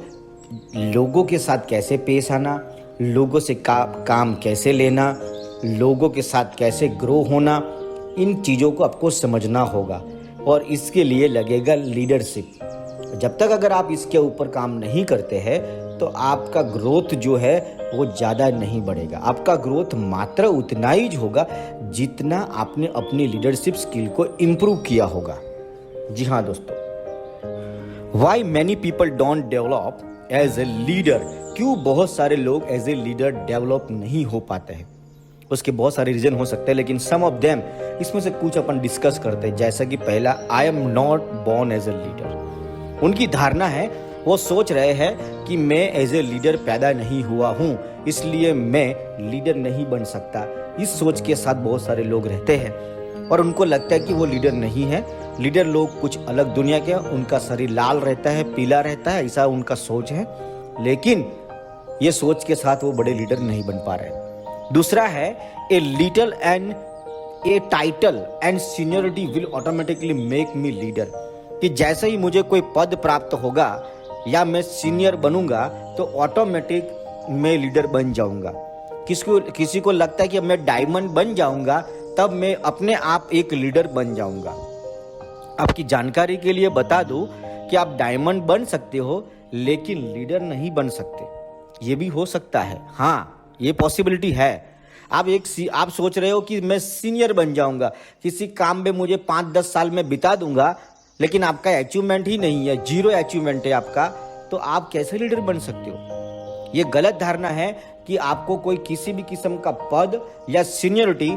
लोगों के साथ कैसे पेश आना, लोगों से काम कैसे लेना, लोगों के साथ कैसे ग्रो होना, इन चीज़ों को आपको समझना होगा। और इसके लिए लगेगा लीडरशिप। जब तक अगर आप इसके ऊपर काम नहीं करते हैं तो आपका ग्रोथ जो है वो ज़्यादा नहीं बढ़ेगा। आपका ग्रोथ मात्र उतना ही होगा जितना आपने अपनी लीडरशिप स्किल को इम्प्रूव किया होगा। जी हाँ दोस्तों, why many people don't develop as a leader, क्यों बहुत सारे लोग एज ए लीडर डेवलप नहीं हो पाते हैं। उसके बहुत सारे रीजन हो सकते हैं, लेकिन सम ऑफ देम इसमें से कुछ अपन डिस्कस करते हैं। जैसा कि पहला, I am not born as a leader. उनकी धारणा है, वो सोच रहे हैं कि मैं एज ए लीडर पैदा नहीं हुआ हूँ, इसलिए मैं लीडर नहीं बन सकता। इस सोच के साथ बहुत सारे लोग रहते हैं और उनको लगता है कि वो लीडर नहीं है। लीडर लोग कुछ अलग दुनिया के, उनका शरीर लाल रहता है, पीला रहता है, ऐसा उनका सोच है। लेकिन ये सोच के साथ वो बड़े लीडर नहीं बन पा रहे। दूसरा है, a little and A title and seniority will automatically make me leader, कि जैसे ही मुझे कोई पद प्राप्त होगा या मैं सीनियर बनूंगा तो ऑटोमेटिक मैं लीडर बन जाऊंगा। किसी को लगता है कि मैं डायमंड बन जाऊंगा तब मैं अपने आप एक लीडर बन जाऊंगा। आपकी जानकारी के लिए बता दूं कि आप डायमंड बन सकते हो लेकिन लीडर नहीं बन सकते। ये भी हो सकता है, हाँ ये पॉसिबिलिटी है। आप सोच रहे हो कि मैं सीनियर बन जाऊंगा, किसी काम में मुझे 5-10 साल में बिता दूंगा, लेकिन आपका अचीवमेंट ही नहीं है, 0 अचीवमेंट है आपका, तो आप कैसे लीडर बन सकते हो। ये गलत धारणा है कि आपको कोई किसी भी किस्म का पद या सीनियरिटी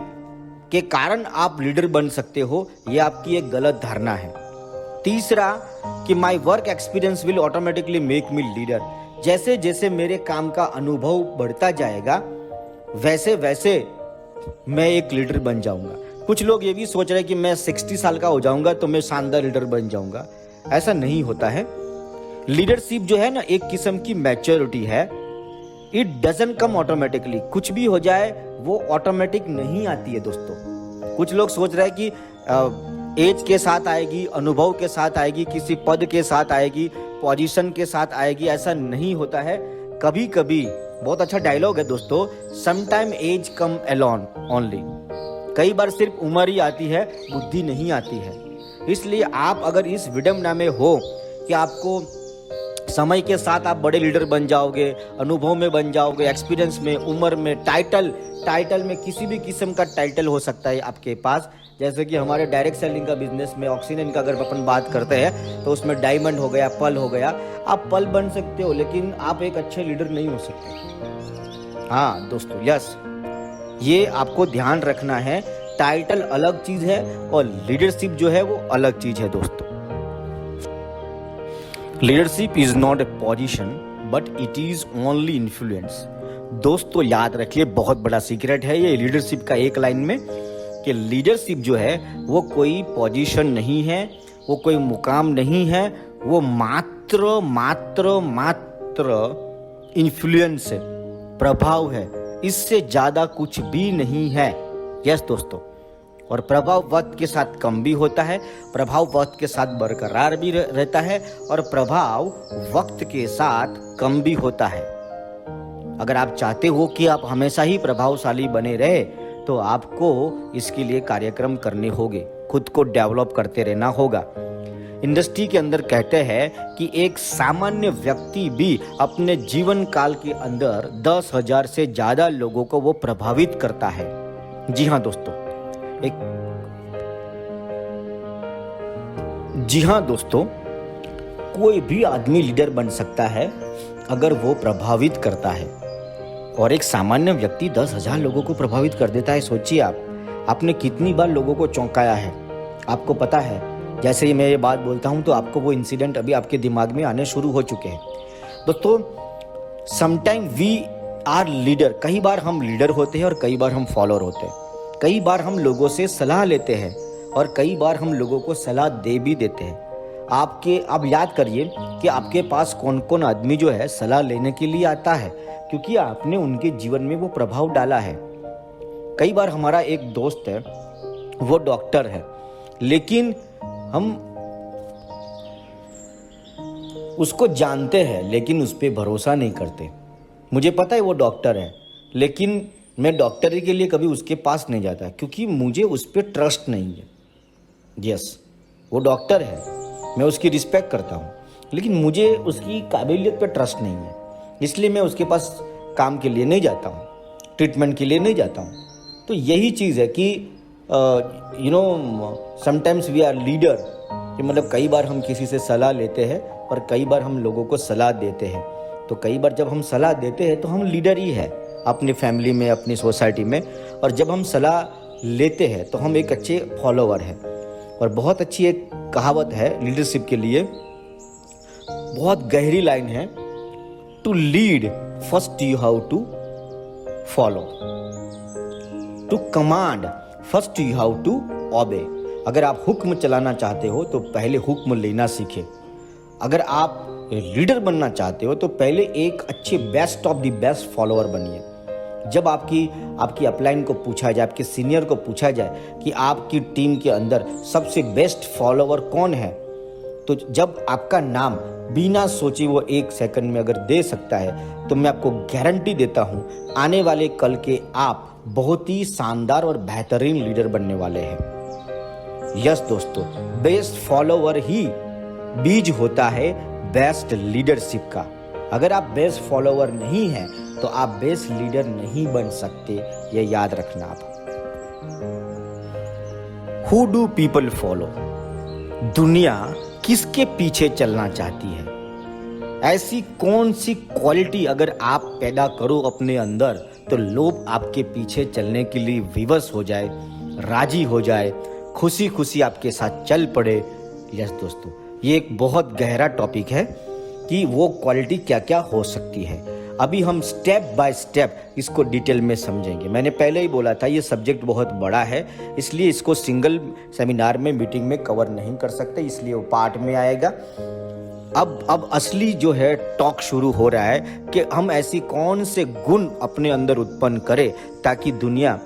के कारण आप लीडर बन सकते हो, ये आपकी एक गलत धारणा है। तीसरा, कि my work experience will automatically make me leader, जैसे जैसे मेरे काम का अनुभव बढ़ता जाएगा वैसे वैसे मैं एक लीडर बन जाऊंगा। कुछ लोग ये भी सोच रहे हैं कि मैं 60 साल का हो जाऊंगा तो मैं शानदार लीडर बन जाऊंगा। ऐसा नहीं होता है। लीडरशिप जो है ना, एक किस्म की मैच्योरिटी है। इट डजंट कम ऑटोमेटिकली, कुछ भी हो जाए वो ऑटोमेटिक नहीं आती है दोस्तों। कुछ लोग सोच रहे हैं कि एज के साथ आएगी, अनुभव के साथ आएगी, किसी पद के साथ आएगी, पोजीशन के साथ आएगी। ऐसा नहीं होता है। कभी कभी, बहुत अच्छा डायलॉग है दोस्तों, समटाइम एज कम अलोन ओनली, कई बार सिर्फ उम्र ही आती है, बुद्धि नहीं आती है। इसलिए आप अगर इस विडंबना में हो कि आपको समय के साथ आप बड़े लीडर बन जाओगे, अनुभव में बन जाओगे, एक्सपीरियंस में, उम्र में, टाइटल में किसी भी किस्म का टाइटल हो सकता है आपके पास। जैसे कि हमारे डायरेक्ट सेलिंग का बिजनेस में ऑक्सीजन का अगर अपन बात करते हैं तो उसमें डायमंड हो गया, पल हो गया। आप पल बन सकते हो लेकिन आप एक अच्छे लीडर नहीं हो सकते। हाँ दोस्तों, यस, ये आपको ध्यान रखना है। टाइटल अलग चीज है और लीडरशिप जो है वो अलग चीज है दोस्तों। Leadership is not a position but it is only influence. दोस्तों याद रखिए, बहुत बड़ा सीक्रेट है ये लीडरशिप का एक लाइन में, कि लीडरशिप जो है वो कोई पोजीशन नहीं है, वो कोई मुकाम नहीं है, वो मात्र इन्फ्लुएंस है, प्रभाव है, इससे ज्यादा कुछ भी नहीं है। यस दोस्तों, और प्रभाव वक्त के साथ कम भी होता है, प्रभाव वक्त के साथ बरकरार भी रहता है, और प्रभाव वक्त के साथ कम भी होता है। अगर आप चाहते हो कि आप हमेशा ही प्रभावशाली बने रहे तो आपको इसके लिए कार्यक्रम करने होंगे, खुद को डेवलप करते रहना होगा। इंडस्ट्री के अंदर कहते हैं कि एक सामान्य व्यक्ति भी अपने जीवन काल के अंदर 10,000 से ज्यादा लोगों को वो प्रभावित करता है। जी हाँ दोस्तों, कोई भी आदमी लीडर बन सकता है अगर वो प्रभावित करता है, और एक सामान्य व्यक्ति 10,000 लोगों को प्रभावित कर देता है। सोचिए आपने कितनी बार लोगों को चौंकाया है, आपको पता है। जैसे ही मैं ये बात बोलता हूं तो आपको वो इंसिडेंट अभी आपके दिमाग में आने शुरू हो चुके हैं। दोस्तों, समटाइम वी आर लीडर, कई बार हम लीडर होते हैं और कई बार हम फॉलोअर होते हैं। कई बार हम लोगों से सलाह लेते हैं और कई बार हम लोगों को सलाह दे भी देते हैं। आप याद करिए कि आपके पास कौन कौन आदमी जो है सलाह लेने के लिए आता है, क्योंकि आपने उनके जीवन में वो प्रभाव डाला है। कई बार हमारा एक दोस्त है, वो डॉक्टर है, लेकिन हम उसको जानते हैं लेकिन उस पर भरोसा नहीं करते। मुझे पता है वो डॉक्टर है, लेकिन मैं डॉक्टरी के लिए कभी उसके पास नहीं जाता क्योंकि मुझे उस पर ट्रस्ट नहीं है। यस, वो डॉक्टर है, मैं उसकी रिस्पेक्ट करता हूँ, लेकिन मुझे उसकी काबिलियत पे ट्रस्ट नहीं है, इसलिए मैं उसके पास काम के लिए नहीं जाता हूँ, ट्रीटमेंट के लिए नहीं जाता हूँ। तो यही चीज़ है कि समटाइम्स वी आर लीडर, कि मतलब कई बार हम किसी से सलाह लेते हैं और कई बार हम लोगों को सलाह देते हैं। तो कई बार जब हम सलाह देते हैं तो हम लीडर ही है अपनी फैमिली में, अपनी सोसाइटी में, और जब हम सलाह लेते हैं तो हम एक अच्छे फॉलोवर हैं। और बहुत अच्छी एक कहावत है लीडरशिप के लिए, बहुत गहरी लाइन है, to lead first you have to follow, to command first you have to obey. अगर आप हुक्म चलाना चाहते हो तो पहले हुक्म लेना सीखे। अगर आप लीडर बनना चाहते हो तो पहले एक अच्छे best of the best follower बनिए। जब आपकी अपलाइन को पूछा जाए, आपके सीनियर को पूछा जाए कि आपकी टीम के अंदर सबसे बेस्ट फॉलोअर कौन है, तो जब आपका नाम बिना सोचे वो 1 सेकंड में अगर दे सकता है, तो मैं आपको गारंटी देता हूँ आने वाले कल के आप बहुत ही शानदार और बेहतरीन लीडर बनने वाले हैं। यस दोस्तों, बेस्ट फॉलोअर ही बीज होता है बेस्ट लीडरशिप का। अगर आप बेस्ट फॉलोअर नहीं हैं तो आप बेस्ट लीडर नहीं बन सकते, ये याद रखना आप। Who do people follow? दुनिया किसके पीछे चलना चाहती है? ऐसी कौन सी क्वालिटी अगर आप पैदा करो अपने अंदर तो लोग आपके पीछे चलने के लिए विवश हो जाए, राजी हो जाए, खुशी खुशी आपके साथ चल पड़े। यस दोस्तों, ये एक बहुत गहरा टॉपिक है कि वो क्वालिटी क्या क्या हो सकती है। अभी हम स्टेप बाय स्टेप इसको डिटेल में समझेंगे। मैंने पहले ही बोला था ये सब्जेक्ट बहुत बड़ा है, इसलिए इसको सिंगल सेमिनार में, मीटिंग में कवर नहीं कर सकते, इसलिए वो पार्ट में आएगा। अब असली जो है टॉक शुरू हो रहा है कि हम ऐसी कौन से गुण अपने अंदर उत्पन्न करें ताकि दुनिया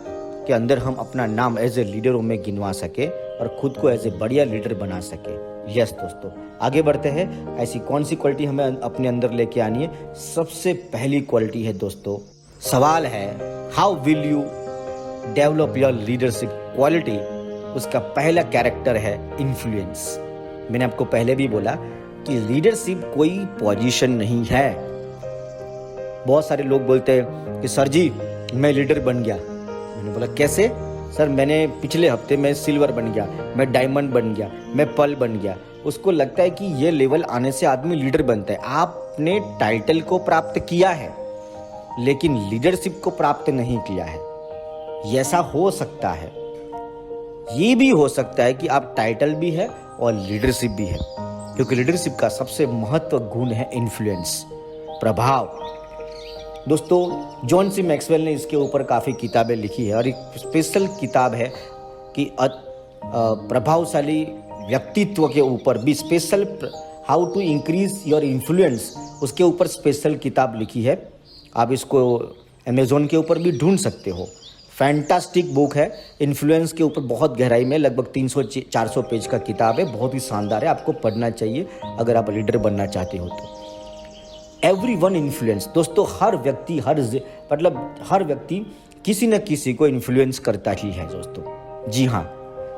के अंदर हम अपना नाम एज ए लीडरों में गिनवा सके और खुद को एज ए बढ़िया लीडर बना सके। यस दोस्तों, आगे बढ़ते हैं। ऐसी कौन सी क्वालिटी हमें अपने अंदर लेके आनी है? सबसे पहली क्वालिटी है दोस्तों, सवाल है how will you develop your leadership quality. उसका पहला कैरेक्टर है इन्फ्लुएंस। मैंने आपको पहले भी बोला कि लीडरशिप कोई पोजीशन नहीं है। बहुत सारे लोग बोलते हैं कि सर जी मैं लीडर बन गया। मैंने बोला कैसे? सर मैंने पिछले हफ्ते में सिल्वर बन गया, मैं डायमंड बन गया, मैं पर्ल बन गया। उसको लगता है कि ये लेवल आने से आदमी लीडर बनता है। आपने टाइटल को प्राप्त किया है लेकिन लीडरशिप को प्राप्त नहीं किया है। ऐसा हो सकता है, ये भी हो सकता है कि आप टाइटल भी है और लीडरशिप भी है, क्योंकि लीडरशिप का सबसे महत्वपूर्ण गुण है इन्फ्लुएंस, प्रभाव। दोस्तों जॉन सी मैक्सवेल ने इसके ऊपर काफ़ी किताबें लिखी है और एक स्पेशल किताब है कि प्रभावशाली व्यक्तित्व के ऊपर भी special, how to increase your influence, उसके ऊपर स्पेशल किताब लिखी है। आप इसको अमेज़ॉन के ऊपर भी ढूंढ सकते हो। फैंटास्टिक बुक है, इन्फ्लुएंस के ऊपर बहुत गहराई में, लगभग 300-400 पेज का किताब है, बहुत ही शानदार है, आपको पढ़ना चाहिए अगर आप लीडर बनना चाहते हो तो। एवरीवन इन्फ्लुएंस, दोस्तों हर व्यक्ति हर व्यक्ति किसी न किसी को इन्फ्लुएंस करता ही है दोस्तों। जी हाँ,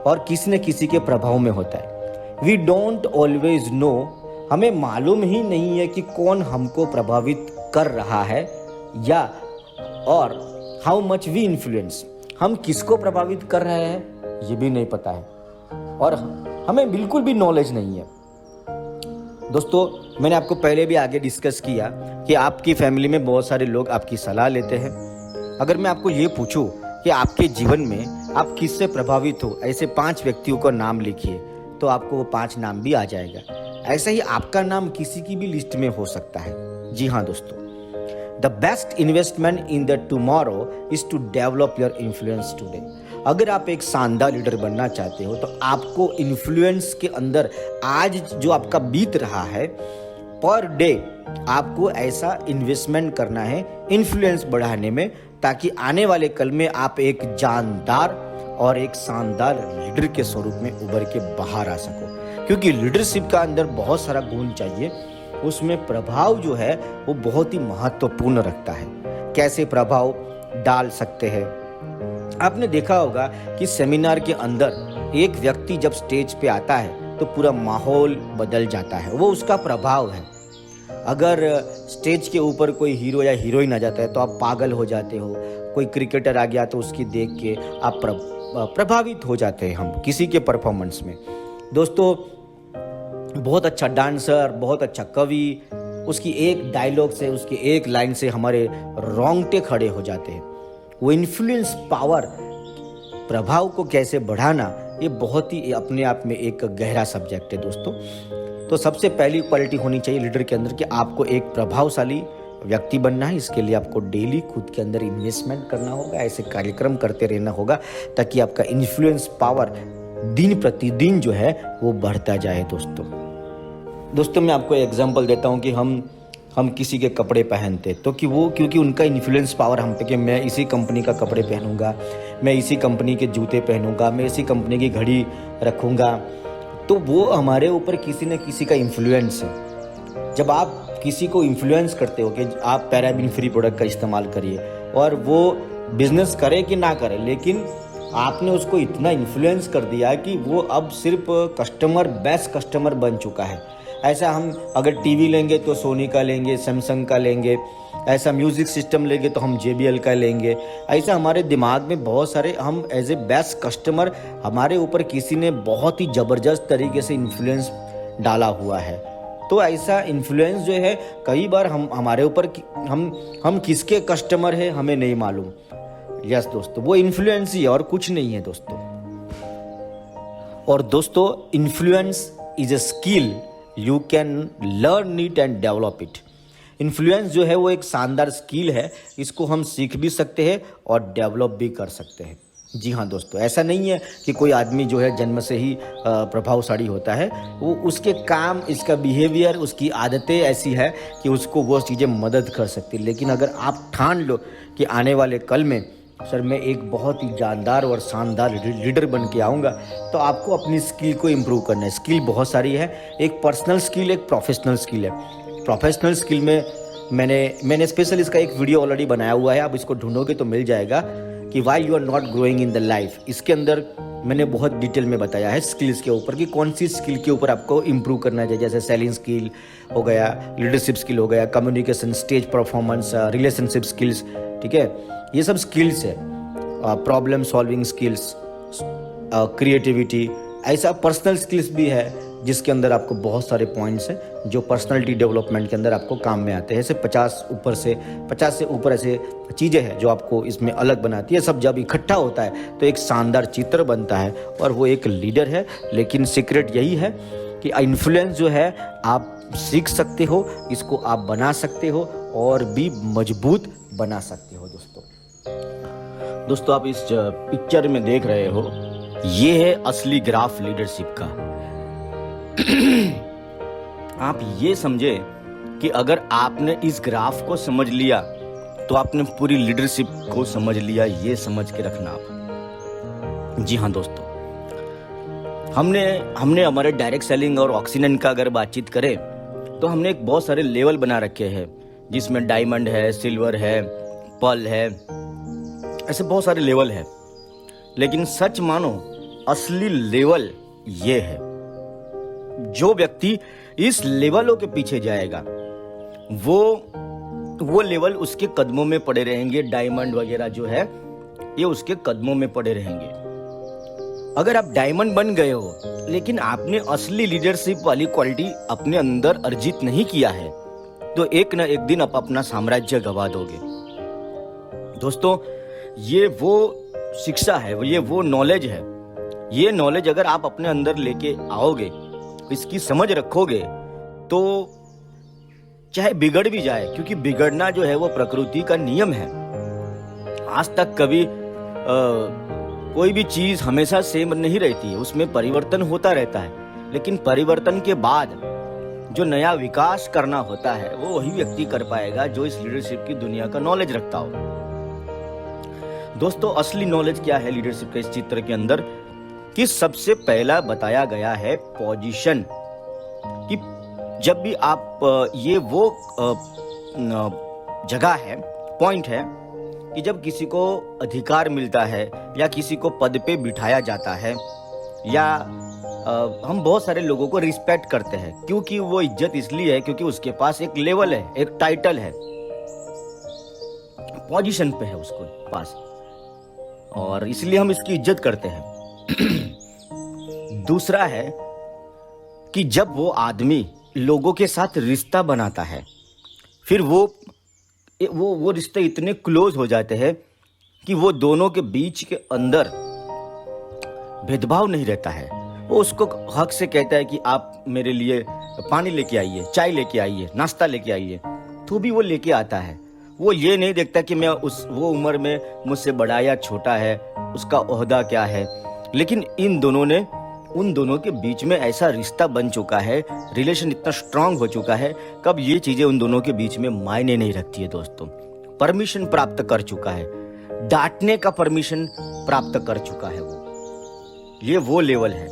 और किसी न किसी के प्रभाव में होता है। वी डोंट ऑलवेज नो, हमें मालूम ही नहीं है कि कौन हमको प्रभावित कर रहा है या और हाउ मच वी इन्फ्लुएंस, हम किसको प्रभावित कर रहे हैं ये भी नहीं पता है और हमें बिल्कुल भी नॉलेज नहीं है। दोस्तों मैंने आपको पहले भी आगे डिस्कस किया कि आपकी फैमिली में बहुत सारे लोग आपकी सलाह लेते हैं। अगर मैं आपको ये पूछूं कि आपके जीवन में आप किससे प्रभावित हो, ऐसे 5 व्यक्तियों का नाम लिखिए, तो आपको वो 5 नाम भी आ जाएगा। ऐसा ही आपका नाम किसी की भी लिस्ट में हो सकता है। जी हाँ दोस्तों, the best investment in the tomorrow is to develop your influence today. अगर आप एक शानदार लीडर बनना चाहते हो तो आपको इन्फ्लुएंस के अंदर आज जो आपका बीत रहा है पर डे, आपको ऐसा इन्वेस्टमेंट करना है इन्फ्लुएंस बढ़ाने में, ताकि आने वाले कल में आप एक जानदार और एक शानदार लीडर के स्वरूप में उभर के बाहर आ सको। क्योंकि लीडरशिप का अंदर बहुत सारा गुण चाहिए, उसमें प्रभाव जो है वो बहुत ही महत्वपूर्ण रखता है। कैसे प्रभाव डाल सकते हैं? आपने देखा होगा कि सेमिनार के अंदर एक व्यक्ति जब स्टेज पे आता है तो पूरा माहौल बदल जाता है, वो उसका प्रभाव है। अगर स्टेज के ऊपर कोई हीरो या हीरोइन आ जाता है तो आप पागल हो जाते हो, कोई क्रिकेटर आ गया तो उसकी देख के आप प्रभावित हो जाते हैं हम किसी के परफॉर्मेंस में। दोस्तों, बहुत अच्छा डांसर, बहुत अच्छा कवि, उसकी एक डायलॉग से, उसकी एक लाइन से हमारे रोंगटे खड़े हो जाते हैं। वो इन्फ्लुएंस पावर, प्रभाव को कैसे बढ़ाना, ये बहुत ही अपने आप में एक गहरा सब्जेक्ट है दोस्तों। तो सबसे पहली क्वालिटी होनी चाहिए लीडर के अंदर कि आपको एक प्रभावशाली व्यक्ति बनना है। इसके लिए आपको डेली खुद के अंदर इन्वेस्टमेंट करना होगा, ऐसे कार्यक्रम करते रहना होगा ताकि आपका इन्फ्लुएंस पावर दिन प्रतिदिन जो है वो बढ़ता जाए। दोस्तों मैं आपको एग्जांपल देता हूँ कि हम किसी के कपड़े पहनते तो क्योंकि उनका इन्फ्लुएंस पावर हम पे कि मैं इसी कंपनी का कपड़े पहनूंगा, मैं इसी कंपनी के जूते पहनूंगा, मैं इसी कंपनी की घड़ी रखूंगा, तो वो हमारे ऊपर किसी न किसी का इन्फ्लुएंस है। जब आप किसी को इन्फ्लुएंस करते हो कि आप पैराबिन फ्री प्रोडक्ट का इस्तेमाल करिए, और वो बिजनेस करे कि ना करे, लेकिन आपने उसको इतना इन्फ्लुएंस कर दिया कि वो अब सिर्फ बेस्ट कस्टमर बन चुका है। ऐसा हम अगर टीवी लेंगे तो सोनी का लेंगे, सैमसंग का लेंगे, ऐसा म्यूज़िक सिस्टम लेंगे तो हम JBL का लेंगे। ऐसा हमारे दिमाग में बहुत सारे, हम एज ए बेस्ट कस्टमर, हमारे ऊपर किसी ने बहुत ही ज़बरदस्त तरीके से इन्फ्लुएंस डाला हुआ है। तो ऐसा इन्फ्लुएंस जो है कई बार हमारे ऊपर हम किसके कस्टमर है हमें नहीं मालूम। यस दोस्तों, वो इन्फ्लुएंस ही है और कुछ नहीं है दोस्तों। और दोस्तों, influence is a skill, you can learn it and develop it. Influence जो है वो एक शानदार स्किल है, इसको हम सीख भी सकते हैं और डेवलप भी कर सकते हैं। जी हाँ दोस्तों, ऐसा नहीं है कि कोई आदमी जो है जन्म से ही प्रभावशाली होता है। वो उसके काम, इसका बिहेवियर, उसकी आदतें ऐसी है कि उसको वो चीज़ें मदद कर सकती है। लेकिन अगर आप ठान लो कि आने वाले कल में सर मैं एक बहुत ही जानदार और शानदार लीडर बन के आऊँगा, तो आपको अपनी स्किल को इम्प्रूव करना है। स्किल बहुत सारी है, एक पर्सनल स्किल, एक प्रोफेशनल स्किल है। प्रोफेशनल स्किल में मैंने स्पेशल इसका एक वीडियो ऑलरेडी बनाया हुआ है, आप इसको ढूंढोगे तो मिल जाएगा कि why you are not growing in the life. इसके अंदर मैंने बहुत डिटेल में बताया है स्किल्स के ऊपर कि कौन सी स्किल के ऊपर आपको इम्प्रूव करना चाहिए। जैसे सेलिंग स्किल हो गया, लीडरशिप स्किल हो गया, communication, stage performance, relationship skills, ठीक है, ये सब स्किल्स है। प्रॉब्लम सॉल्विंग स्किल्स, क्रिएटिविटी, ऐसा पर्सनल स्किल्स भी है जिसके अंदर आपको बहुत सारे पॉइंट्स हैं जो पर्सनालिटी डेवलपमेंट के अंदर आपको काम में आते हैं। ऐसे 50 से ऊपर ऐसे चीज़ें हैं जो आपको इसमें अलग बनाती है। सब जब इकट्ठा होता है तो एक शानदार चित्र बनता है और वो एक लीडर है। लेकिन सीक्रेट यही है कि इन्फ्लुएंस जो है आप सीख सकते हो, इसको आप बना सकते हो और भी मजबूत बना सकते हो। दोस्तों आप इस पिक्चर में देख रहे हो, ये है असली ग्राफ लीडरशिप का। आप ये समझे कि अगर आपने इस ग्राफ को समझ लिया तो आपने पूरी लीडरशिप को समझ लिया, ये समझ के रखना आप। जी हाँ दोस्तों, हमने हमारे डायरेक्ट सेलिंग और ऑक्सीजन का अगर बातचीत करें तो हमने एक बहुत सारे लेवल बना रखे हैं, जिसमें डायमंड है, सिल्वर है, पर्ल है, ऐसे बहुत सारे लेवल है। लेकिन सच मानो असली लेवल ये है, जो व्यक्ति इस लेवलों के पीछे जाएगा वो लेवल उसके कदमों में पड़े रहेंगे। डायमंड वगैरह जो है ये उसके कदमों में पड़े रहेंगे। अगर आप डायमंड बन गए हो लेकिन आपने असली लीडरशिप वाली क्वालिटी अपने अंदर अर्जित नहीं किया है तो एक न एक दिन आप अपना साम्राज्य गवा दोगे। दोस्तों ये वो शिक्षा है, ये वो नॉलेज है। ये नॉलेज अगर आप अपने अंदर लेके आओगे, इसकी समझ रखोगे, तो चाहे बिगड़ भी जाए, क्योंकि बिगड़ना जो है वो प्रकृति का नियम है। आज तक कभी कोई भी चीज हमेशा सेम नहीं रहती है, उसमें परिवर्तन होता रहता है। लेकिन परिवर्तन के बाद जो नया विकास करना होता है वो वही व्यक्ति कर पाएगा जो इस लीडरशिप की दुनिया का नॉलेज रखता हो। दोस्तों असली नॉलेज क्या है लीडरशिप के इस चित्र के अंदर, कि सबसे पहला बताया गया है पोजीशन, कि जब भी आप ये वो जगह है, पॉइंट है कि जब किसी को अधिकार मिलता है या किसी को पद पे बिठाया जाता है या हम बहुत सारे लोगों को रिस्पेक्ट करते हैं, क्योंकि वो इज्जत इसलिए है क्योंकि उसके पास एक लेवल है, एक टाइटल है, पोजीशन पे है उसको पास, और इसलिए हम इसकी इज्जत करते हैं। दूसरा है कि जब वो आदमी लोगों के साथ रिश्ता बनाता है, फिर वो रिश्ते इतने क्लोज हो जाते हैं कि वो दोनों के बीच के अंदर भेदभाव नहीं रहता है। वो उसको हक से कहता है कि आप मेरे लिए पानी लेके आइए, चाय लेके आइए, नाश्ता लेके आइए, तो भी वो लेके आता है। वो ये नहीं देखता कि मैं वो उम्र में मुझसे बड़ा या छोटा है, उसका ओहदा क्या है। लेकिन उन दोनों के बीच में ऐसा रिश्ता बन चुका है, रिलेशन इतना स्ट्रांग हो चुका है, कब ये चीजें उन दोनों के बीच में मायने नहीं रखती है दोस्तों। परमिशन प्राप्त कर चुका है, डांटने का परमिशन प्राप्त कर चुका है वो लेवल है।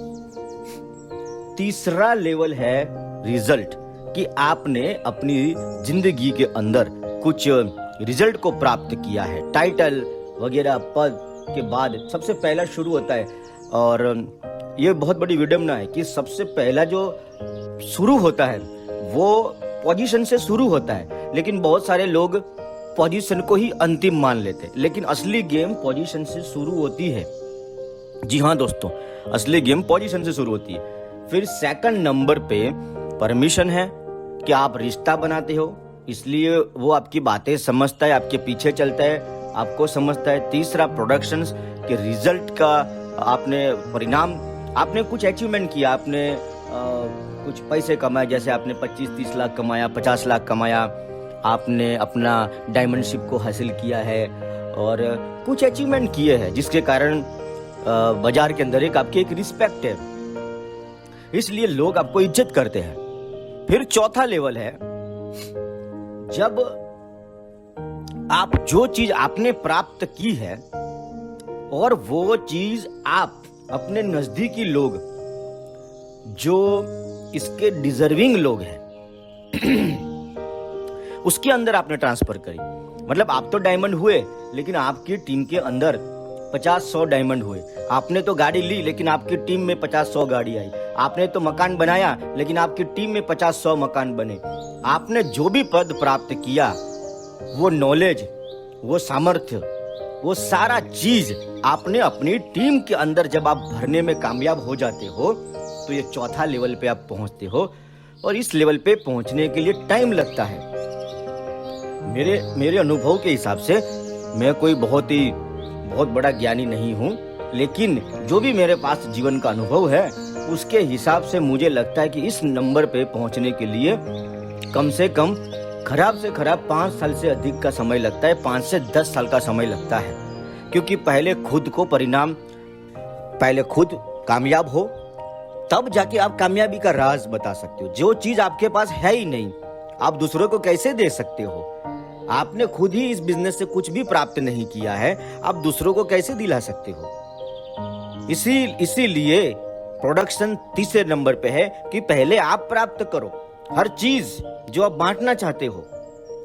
तीसरा लेवल है रिजल्ट, कि आपने अपनी जिंदगी के अंदर कुछ रिजल्ट को प्राप्त किया है। टाइटल वगैरह पद के बाद सबसे पहला शुरू होता है, और ये बहुत बड़ी विडंबना है कि सबसे पहला जो शुरू होता है वो पोजीशन से शुरू होता है। लेकिन बहुत सारे लोग पोजीशन को ही अंतिम मान लेते हैं, लेकिन असली गेम पोजीशन से शुरू होती है। जी हाँ दोस्तों, असली गेम पोजीशन से शुरू होती है। फिर सेकंड नंबर पे परमिशन है कि आप रिश्ता बनाते हो, इसलिए वो आपकी बातें समझता है, आपके पीछे चलता है, आपको समझता है। तीसरा प्रोडक्शंस के रिजल्ट का आपने परिणाम, आपने कुछ अचीवमेंट किया, आपने कुछ पैसे कमाए, जैसे आपने 25-30 लाख कमाया, 50 लाख कमाया, आपने अपना डायमंडशिप को हासिल किया है और कुछ अचीवमेंट किए हैं, जिसके कारण बाजार के अंदर आपकी एक रिस्पेक्ट है, इसलिए लोग आपको इज्जत करते हैं। फिर चौथा लेवल है, जब आप जो चीज आपने प्राप्त की है और वो चीज आप अपने नजदीकी लोग जो इसके डिजर्विंग लोग हैं उसके अंदर आपने ट्रांसफर करी। मतलब आप तो डायमंड हुए, लेकिन आपकी टीम के अंदर 50-100 डायमंड हुए। आपने तो गाड़ी ली, लेकिन आपकी टीम में 50-100 गाड़ी आई। आपने तो मकान बनाया, लेकिन आपकी टीम में 50-100 मकान बने। आपने जो भी पद प्राप्त किया, वो नॉलेज, वो सामर्थ्य, वो सारा चीज आपने अपनी टीम के अंदर जब आप भरने में कामयाब हो जाते हो, तो ये चौथा लेवल पे आप पहुंचते हो। और इस लेवल पे पहुंचने के लिए टाइम लगता है। मेरे अनुभव के हिसाब से मैं कोई बहुत बड़ा ज्ञानी नहीं हूँ, लेकिन जो भी मेरे पास जीवन का अनुभव है उसके हिसाब से मुझे लगता है कि इस नंबर पे पहुंचने के लिए कम से कम खराब से खराब 5 साल से अधिक का समय लगता है, 5 से 10 साल का समय लगता है। क्योंकि पहले खुद कामयाब हो, तब जाके आप कामयाबी का राज बता सकते हो। जो चीज आपके पास है ही नहीं, आप दूसरों को कैसे दे सकते हो? आपने खुद ही इस बिजनेस से कुछ भी प्राप्त नहीं किया है, आप दूसरों को कैसे दिला सकते हो? इसीलिए प्रोडक्शन तीसरे नंबर पे है कि पहले आप प्राप्त करो हर चीज जो आप बांटना चाहते हो,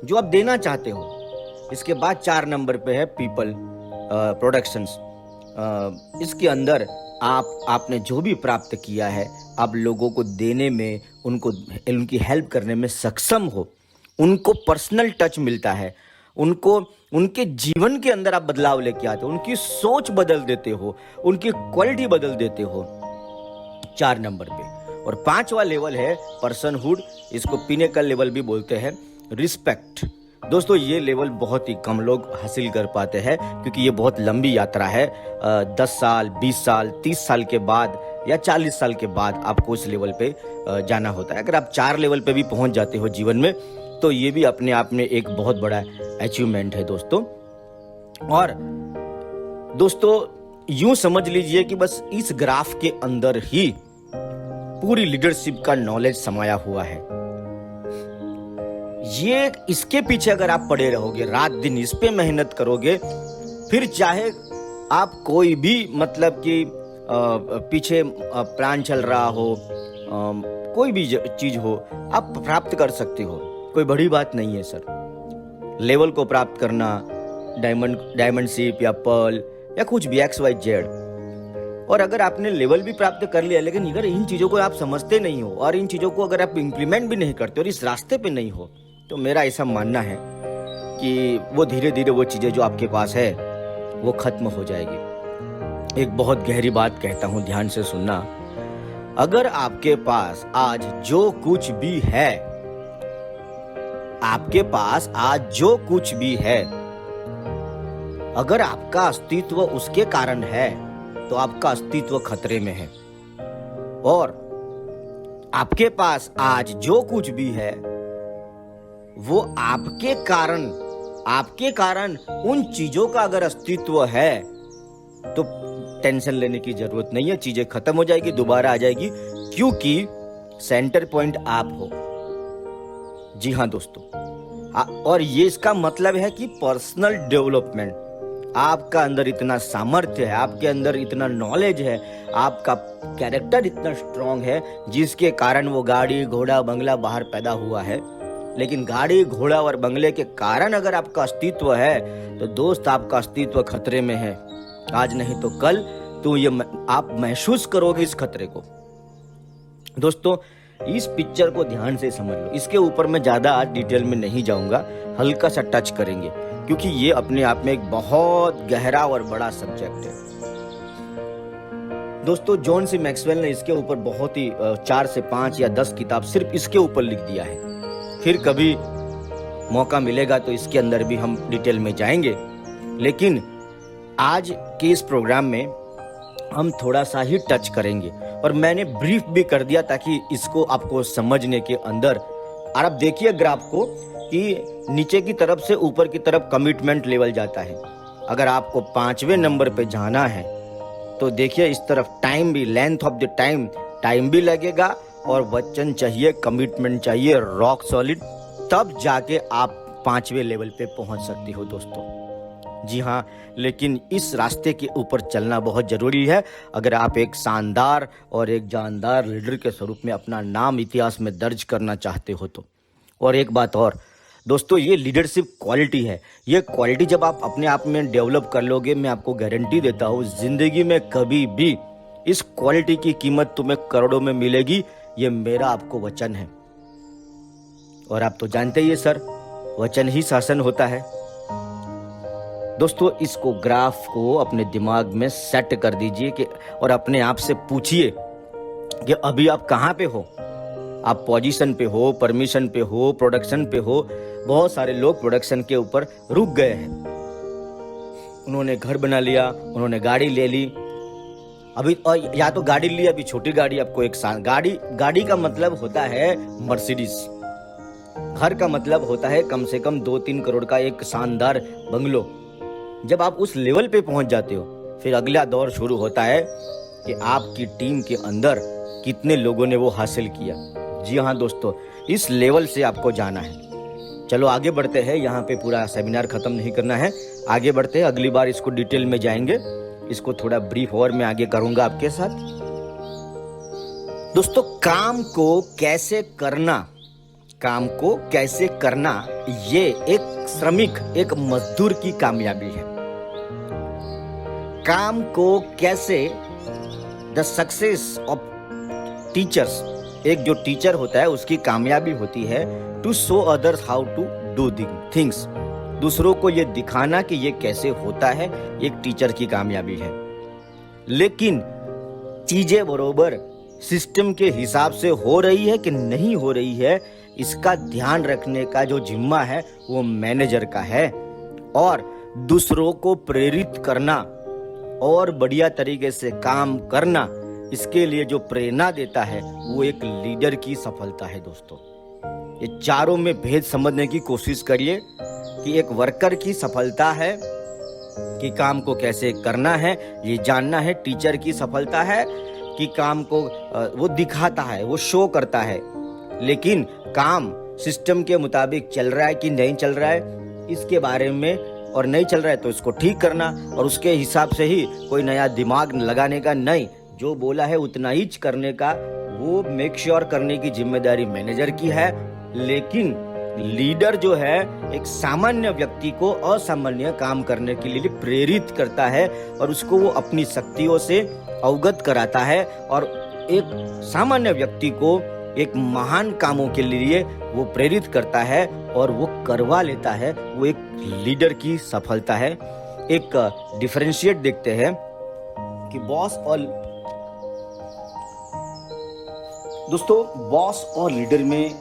जो आप देना चाहते हो। इसके बाद 4 नंबर पे है पीपल प्रोडक्शंस। इसके अंदर आपने जो भी प्राप्त किया है, आप लोगों को देने में, उनकी हेल्प करने में सक्षम हो। उनको पर्सनल टच मिलता है, उनके जीवन के अंदर आप बदलाव लेके आते हो, उनकी सोच बदल देते हो, उनकी क्वालिटी बदल देते हो 4 नंबर पे। और 5वां लेवल है पर्सनहुड, इसको पिनेकल लेवल भी बोलते हैं, रिस्पेक्ट। दोस्तों ये लेवल बहुत ही कम लोग हासिल कर पाते हैं, क्योंकि ये बहुत लंबी यात्रा है। 10 साल, 20 साल, 30 साल के बाद या 40 साल के बाद आपको इस लेवल पे जाना होता है। अगर आप 4 लेवल पे भी पहुंच जाते हो जीवन में, तो ये भी अपने आप में एक बहुत बड़ा अचीवमेंट है दोस्तों। और दोस्तों यूं समझ लीजिए कि बस इस ग्राफ के अंदर ही पूरी लीडरशिप का नॉलेज समाया हुआ है। ये इसके पीछे अगर आप पड़े रहोगे, रात दिन इस पे मेहनत करोगे, फिर चाहे आप कोई भी मतलब कि पीछे प्लान चल रहा हो, कोई भी चीज हो, आप प्राप्त कर सकते हो। कोई बड़ी बात नहीं है सर। लेवल को प्राप्त करना, डायमंडशिप या पर्ल या कुछ भी XYZ, और अगर आपने लेवल भी प्राप्त कर लिया, लेकिन अगर इन चीज़ों को आप समझते नहीं हो और इन चीज़ों को अगर आप इम्प्लीमेंट भी नहीं करते और इस रास्ते पे नहीं हो, तो मेरा ऐसा मानना है कि वो धीरे धीरे वो चीज़ें जो आपके पास है वो खत्म हो जाएगी। एक बहुत गहरी बात कहता हूँ, ध्यान से सुनना। अगर आपके पास आज जो कुछ भी है, आपके पास आज जो कुछ भी है, अगर आपका अस्तित्व उसके कारण है तो आपका अस्तित्व खतरे में है। और आपके पास आज जो कुछ भी है वो आपके कारण उन चीजों का अगर अस्तित्व है तो टेंशन लेने की जरूरत नहीं है, चीजें खत्म हो जाएगी, दोबारा आ जाएगी, क्योंकि सेंटर पॉइंट आप हो। जी हाँ दोस्तों, और ये इसका मतलब है कि पर्सनल डेवलपमेंट, आपका अंदर इतना सामर्थ्य है, आपके अंदर इतना नॉलेज है, आपका कैरेक्टर इतना स्ट्रांग है, जिसके कारण वो गाड़ी घोड़ा बंगला बाहर पैदा हुआ है। लेकिन गाड़ी घोड़ा और बंगले के कारण अगर आपका अस्तित्व है तो दोस्त आपका अस्तित्व खतरे में है। आज नहीं तो कल तो ये आप महसूस करोगे इस खतरे को। दोस्तों, इस पिक्चर को ध्यान से समझ लो। इसके ऊपर मैं ज्यादा आज डिटेल में नहीं जाऊंगा, हल्का सा टच करेंगे, क्योंकि ये अपने आप में एक बहुत गहरा और बड़ा सब्जेक्ट है। दोस्तों, जॉन सी मैक्सवेल ने इसके ऊपर बहुत ही 4 से 5 या 10 किताब सिर्फ इसके ऊपर लिख दिया है। फिर कभी मौका मिलेगा तो इसके अंदर भी हम डिटेल में जाएंगे, लेकिन आज के इस प्रोग्राम में हम थोड़ा सा ही टच करेंगे। और मैंने ब्रीफ भी कर दिया ताकि इसको आपको समझने के अंदर, और अब देखिए ग्राफ को कि नीचे की तरफ से ऊपर की तरफ कमिटमेंट लेवल जाता है। अगर आपको 5वें नंबर पे जाना है तो देखिए इस तरफ टाइम भी, लेंथ ऑफ द टाइम भी लगेगा, और वचन चाहिए, कमिटमेंट चाहिए रॉक सॉलिड, तब जाके आप 5वें लेवल पे पहुंच सकते हो दोस्तों। जी हाँ, लेकिन इस रास्ते के ऊपर चलना बहुत जरूरी है अगर आप एक शानदार और एक जानदार लीडर के स्वरूप में अपना नाम इतिहास में दर्ज करना चाहते हो तो। और एक बात और दोस्तों, ये लीडरशिप क्वालिटी है। ये क्वालिटी जब आप अपने आप में डेवलप कर लोगे, मैं आपको गारंटी देता हूँ जिंदगी में कभी भी इस क्वालिटी की कीमत तुम्हें करोड़ों में मिलेगी। ये मेरा आपको वचन है। और आप तो जानते ही है सर, वचन ही शासन होता है। दोस्तों, इसको ग्राफ को अपने दिमाग में सेट कर दीजिए कि और अपने आप से पूछिए कि अभी आप कहाँ पे हो। आप पोजीशन पे हो, परमिशन पे हो, प्रोडक्शन पे हो। बहुत सारे लोग प्रोडक्शन के ऊपर रुक गए हैं। उन्होंने घर बना लिया, उन्होंने गाड़ी ले ली, अभी और या तो गाड़ी ली, अभी छोटी गाड़ी आपको एक साल गाड़ी का मतलब होता है मर्सिडीज। घर का मतलब होता है कम से कम 2-3 करोड़ का एक शानदार बंगलो। जब आप उस लेवल पे पहुंच जाते हो, फिर अगला दौर शुरू होता है कि आपकी टीम के अंदर कितने लोगों ने वो हासिल किया। जी हाँ दोस्तों, इस लेवल से आपको जाना है। चलो आगे बढ़ते हैं, यहाँ पे पूरा सेमिनार खत्म नहीं करना है, आगे बढ़ते हैं। अगली बार इसको डिटेल में जाएंगे, इसको थोड़ा ब्रीफ और मैं आगे करूंगा आपके साथ। दोस्तों, काम को कैसे करना, ये एक श्रमिक, एक मजदूर की कामयाबी है। काम को कैसे, द सक्सेस ऑफ टीचर्स, एक जो टीचर होता है उसकी कामयाबी होती है to show others how to do things, दूसरों को ये दिखाना कि ये कैसे होता है, एक टीचर की कामयाबी है। लेकिन चीजें बरोबर सिस्टम के हिसाब से हो रही है कि नहीं हो रही है, इसका ध्यान रखने का जो जिम्मा है वो मैनेजर का है। और दूसरों को प्रेरित करना और बढ़िया तरीके से काम करना, इसके लिए जो प्रेरणा देता है वो एक लीडर की सफलता है। दोस्तों, ये चारों में भेद समझने की कोशिश करिए कि एक वर्कर की सफलता है कि काम को कैसे करना है ये जानना है, टीचर की सफलता है कि काम को वो दिखाता है, वो शो करता है, लेकिन काम सिस्टम के मुताबिक चल रहा है कि नहीं चल रहा है इसके बारे में, और नहीं चल रहा है तो इसको ठीक करना, और उसके हिसाब से ही कोई नया दिमाग लगाने का नहीं, जो बोला है उतना ही करने का, वो मेक श्योर करने की जिम्मेदारी मैनेजर की है। लेकिन लीडर जो है एक सामान्य व्यक्ति को असामान्य काम करने के लिए प्रेरित करता है और उसको वो अपनी शक्तियों से अवगत कराता है और एक सामान्य व्यक्ति को एक महान कामों के लिए वो प्रेरित करता है और वो करवा लेता है। वो एक लीडर की सफलता है। एक डिफरेंशिएट देखते हैं कि बॉस और लीडर में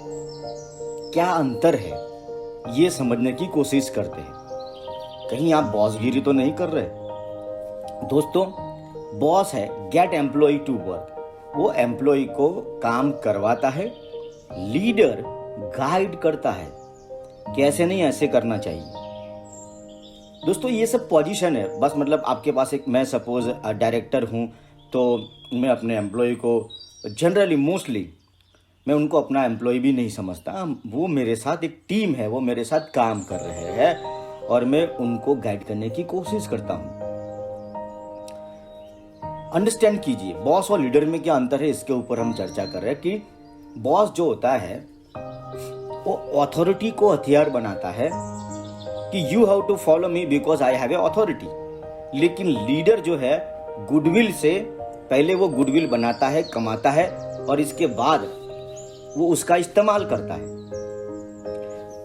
क्या अंतर है, ये समझने की कोशिश करते हैं। कहीं आप बॉसगिरी तो नहीं कर रहे दोस्तों। बॉस है गेट एम्प्लॉय टू वर्क, वो एम्प्लॉय को काम करवाता है। लीडर गाइड करता है कि ऐसे नहीं ऐसे करना चाहिए। दोस्तों ये सब पोजीशन है बस, मतलब आपके पास एक, मैं सपोज डायरेक्टर हूँ तो मैं अपने एम्प्लॉय को जनरली मोस्टली मैं उनको अपना एम्प्लॉय भी नहीं समझता। वो मेरे साथ एक टीम है, वो मेरे साथ काम कर रहे हैं और मैं उनको गाइड करने की कोशिश करता हूँ। अंडरस्टैंड कीजिए बॉस और लीडर में क्या अंतर है, इसके ऊपर हम चर्चा कर रहे हैं कि बॉस जो होता है वो अथॉरिटी को हथियार बनाता है कि you have to follow me because I have a authority. लेकिन लीडर जो है गुडविल से पहले वो गुडविल बनाता है, कमाता है और इसके बाद वो उसका इस्तेमाल करता है।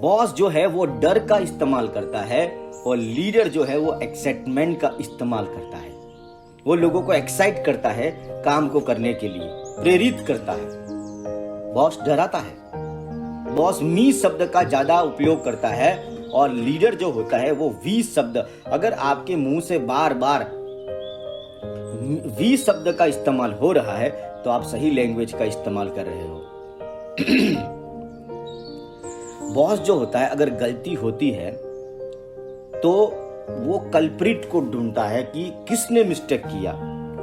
बॉस जो है वो डर का इस्तेमाल करता है और लीडर जो है वो एक्साइटमेंट का इस्तेमाल करता है। वो लोगों को एक्साइट करता है, काम को करने के लिए प्रेरित करता है। बॉस डराता है। बॉस मी शब्द का ज्यादा उपयोग करता है और लीडर जो होता है वो वी शब्द, अगर आपके मुंह से बार बार वी शब्द का इस्तेमाल हो रहा है तो आप सही लैंग्वेज का इस्तेमाल कर रहे हो। बॉस जो होता है अगर गलती होती है तो वो कल्प्रिट को ढूंढता है कि किसने मिस्टेक किया,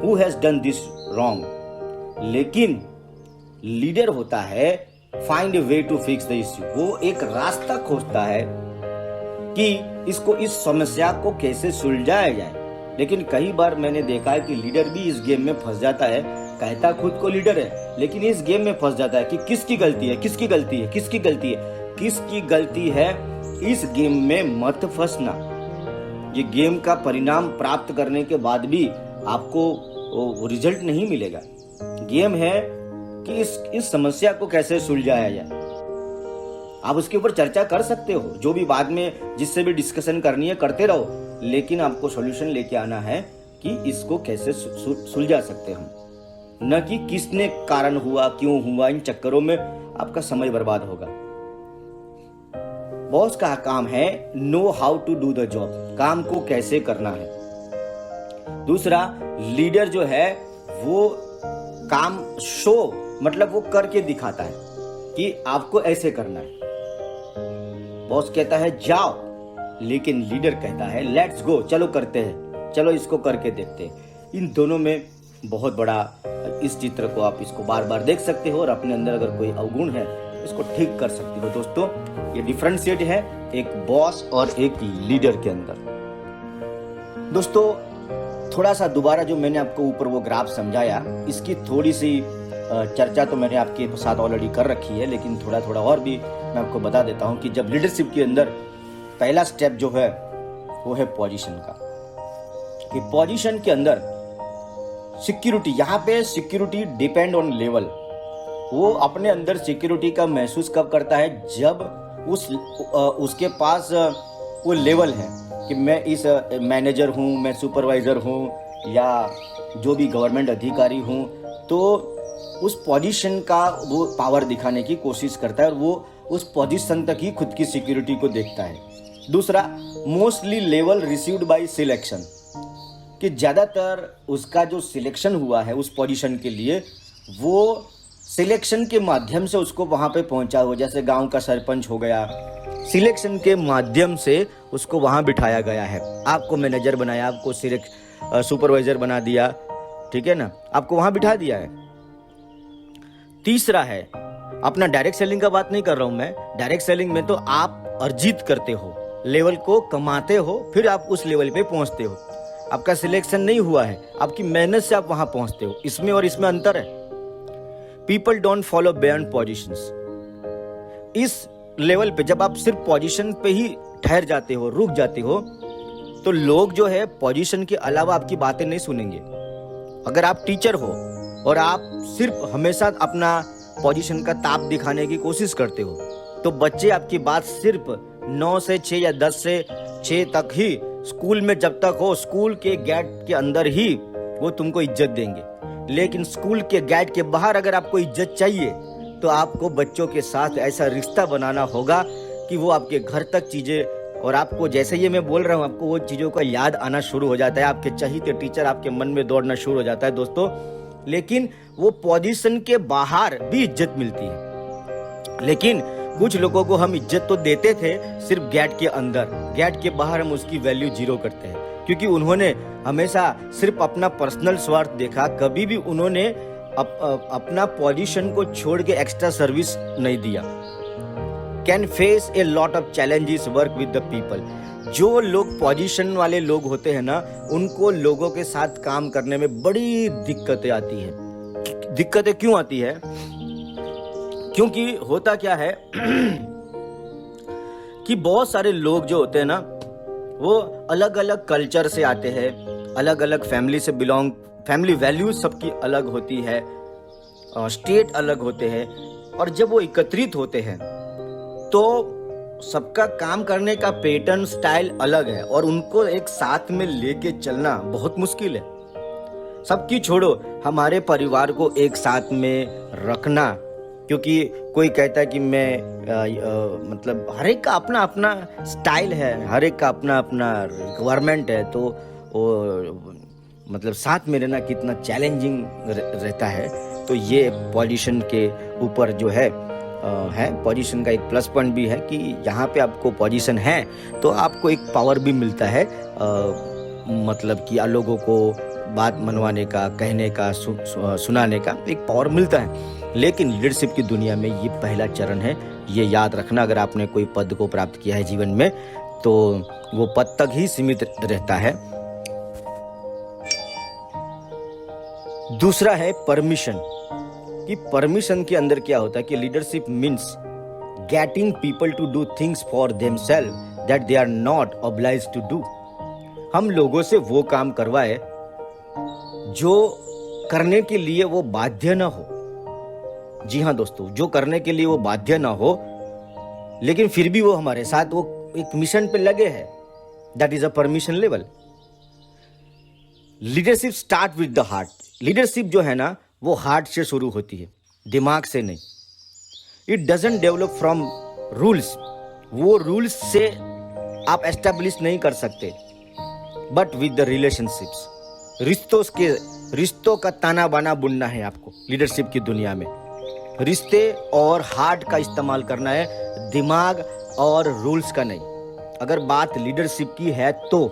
who has done this wrong. लेकिन लीडर होता है find a way to fix the issue, वो एक रास्ता खोजता है कि इस समस्या को कैसे सुलझाया जाए। लेकिन कई बार मैंने देखा है कि लीडर भी इस गेम में फंस जाता है, कहता खुद को लीडर है लेकिन इस गेम में फंस जाता है कि किसकी गलती है, किसकी गलती है, किसकी गलती है, किसकी गलती है। इस गेम में मत फंसना। ये गेम का परिणाम प्राप्त करने के बाद भी आपको रिजल्ट नहीं मिलेगा। गेम है कि इस समस्या को कैसे सुलझाया जाए। आप उसके ऊपर चर्चा कर सकते हो, जो भी बाद में जिससे भी डिस्कशन करनी है करते रहो, लेकिन आपको सॉल्यूशन लेके आना है कि इसको कैसे सुलझा सकते हम, न कि किसने कारण हुआ, क्यों हुआ। इन चक्करों में आपका समय बर्बाद होगा। बॉस का काम है know how to do the job, काम को कैसे करना है। दूसरा लीडर जो है वो काम शो, मतलब वो करके दिखाता है कि आपको ऐसे करना है। बॉस कहता है जाओ, लेकिन लीडर कहता है लेट्स गो, चलो करते हैं, चलो इसको करके देखते हैं। इन दोनों में बहुत बड़ा, इस चित्र को आप इसको बार बार देख सकते हो और अपने अंदर अगर कोई अवगुण है इसको ठीक कर सकते हो। दोस्तों ये डिफरेंशिएट है एक बॉस और एक लीडर के अंदर। दोस्तों थोड़ा सा दोबारा जो मैंने आपको ऊपर वो ग्राफ समझाया, इसकी थोड़ी सी चर्चा तो मैंने आपके साथ ऑलरेडी कर रखी है, लेकिन थोड़ा थोड़ा और भी मैं आपको बता देता हूं कि जब लीडरशिप के अंदर पहला स्टेप जो है वो है पोजीशन का, कि पोजीशन के अंदर सिक्योरिटी, यहाँ पे सिक्योरिटी डिपेंड ऑन लेवल। वो अपने अंदर सिक्योरिटी का महसूस कब करता है, जब उसके पास वो लेवल है कि मैं इस मैनेजर हूँ, मैं सुपरवाइजर हूँ या जो भी गवर्नमेंट अधिकारी हूँ, तो उस पोजीशन का वो पावर दिखाने की कोशिश करता है और वो उस पोजीशन तक ही खुद की सिक्योरिटी को देखता है। दूसरा mostly level received by selection, कि ज़्यादातर उसका जो सिलेक्शन हुआ है उस पोजीशन के लिए, वो सिलेक्शन के माध्यम से उसको वहाँ पे पहुँचा हो। जैसे गांव का सरपंच हो गया, सिलेक्शन के माध्यम से उसको वहाँ बिठाया गया है। आपको मैनेजर बनाया, आपको सुपरवाइजर बना दिया, ठीक है ना, आपको वहाँ बिठा दिया है। तीसरा है अपना डायरेक्ट सेलिंग का बात नहीं कर रहा हूँ मैं। डायरेक्ट सेलिंग में तो आप अर्जित करते हो, लेवल को कमाते हो, फिर आप उस लेवल पे पहुँचते हो। आपका सिलेक्शन नहीं हुआ है, आपकी मेहनत से आप वहाँ पहुँचते हो। इसमें और इसमें अंतर है। People don't follow beyond positions. इस लेवल पे जब आप सिर्फ पोजीशन पे ही ठहर जाते हो, रुक जाते हो, तो लोग जो है पोजीशन के अलावा आपकी बातें नहीं सुनेंगे। अगर आप टीचर हो और आप सिर्फ हमेशा अपना पोजीशन का ताप दिखाने की कोशिश करते हो, तो बच्चे आपकी बात सिर्फ 9 से 6 या 10 से 6 तक ही, स्कूल में जब तक हो, स्कूल के गेट के अंदर ही वो तुमको इज्जत देंगे। लेकिन स्कूल के गेट के बाहर अगर आपको इज्जत चाहिए तो आपको बच्चों के साथ ऐसा रिश्ता बनाना होगा कि वो आपके घर तक चीज़ें, और आपको जैसे ये मैं बोल रहा हूँ आपको वो चीज़ों का याद आना शुरू हो जाता है, आपके चहीते टीचर आपके मन में दौड़ना शुरू हो जाता है दोस्तों। लेकिन वो पोजीशन के बाहर भी इज्जत मिलती है। लेकिन कुछ लोगों को हम इज्जत तो देते थे सिर्फ गेट के अंदर, गेट के बाहर हम उसकी वैल्यू जीरो करते हैं, क्योंकि उन्होंने हमेशा सिर्फ अपना पर्सनल स्वार्थ देखा, कभी भी उन्होंने अपना पोजीशन को छोड़ के एक्स्ट्रा सर्विस नहीं दिया। Can face a lot of challenges work with the people. जो लोग पोजीशन वाले लोग होते हैं ना, उनको लोगों के साथ काम करने में बड़ी दिक्कतें आती है। दिक्कतें क्यों आती है? क्योंकि होता क्या है कि बहुत सारे लोग जो होते हैं ना, वो अलग अलग कल्चर से आते हैं, अलग अलग फैमिली से बिलोंग, फैमिली वैल्यूज सबकी अलग होती है, स्टेट अलग होते हैं, और जब वो एकत्रित होते हैं तो सबका काम करने का पैटर्न स्टाइल अलग है, और उनको एक साथ में लेके चलना बहुत मुश्किल है। सबकी छोड़ो, हमारे परिवार को एक साथ में रखना, क्योंकि कोई कहता है कि मैं मतलब हर एक का अपना अपना स्टाइल है, हर एक का अपना अपना रिक्वायरमेंट है, तो वो मतलब साथ में रहना कितना चैलेंजिंग रहता है। तो ये पोजीशन के ऊपर जो है पोजीशन का एक प्लस पॉइंट भी है कि यहाँ पे आपको पोजीशन है तो आपको एक पावर भी मिलता है, मतलब कि लोगों को बात मनवाने का, कहने का, सुनाने का एक पावर मिलता है। लेकिन लीडरशिप की दुनिया में ये पहला चरण है, ये याद रखना। अगर आपने कोई पद को प्राप्त किया है जीवन में तो वो पद तक ही सीमित रहता है। दूसरा है परमिशन, कि परमिशन के अंदर क्या होता है कि leadership means getting people to do things for themselves that they are not obliged to do. हम लोगों से वो काम करवाए जो करने के लिए वो बाध्य ना हो। जी हाँ दोस्तों, जो करने के लिए वो बाध्य ना हो, लेकिन फिर भी वो हमारे साथ वो एक मिशन पे लगे हैं, that is a permission level. Leadership start with the heart. Leadership जो है ना वो हार्ट से शुरू होती है, दिमाग से नहीं। It doesn't develop from rules. वो रूल्स से आप एस्टेब्लिश नहीं कर सकते, बट विद द रिलेशनशिप्स। रिश्तों का ताना बाना बुनना है आपको लीडरशिप की दुनिया में। रिश्ते और हार्ट का इस्तेमाल करना है, दिमाग और रूल्स का नहीं। अगर बात लीडरशिप की है तो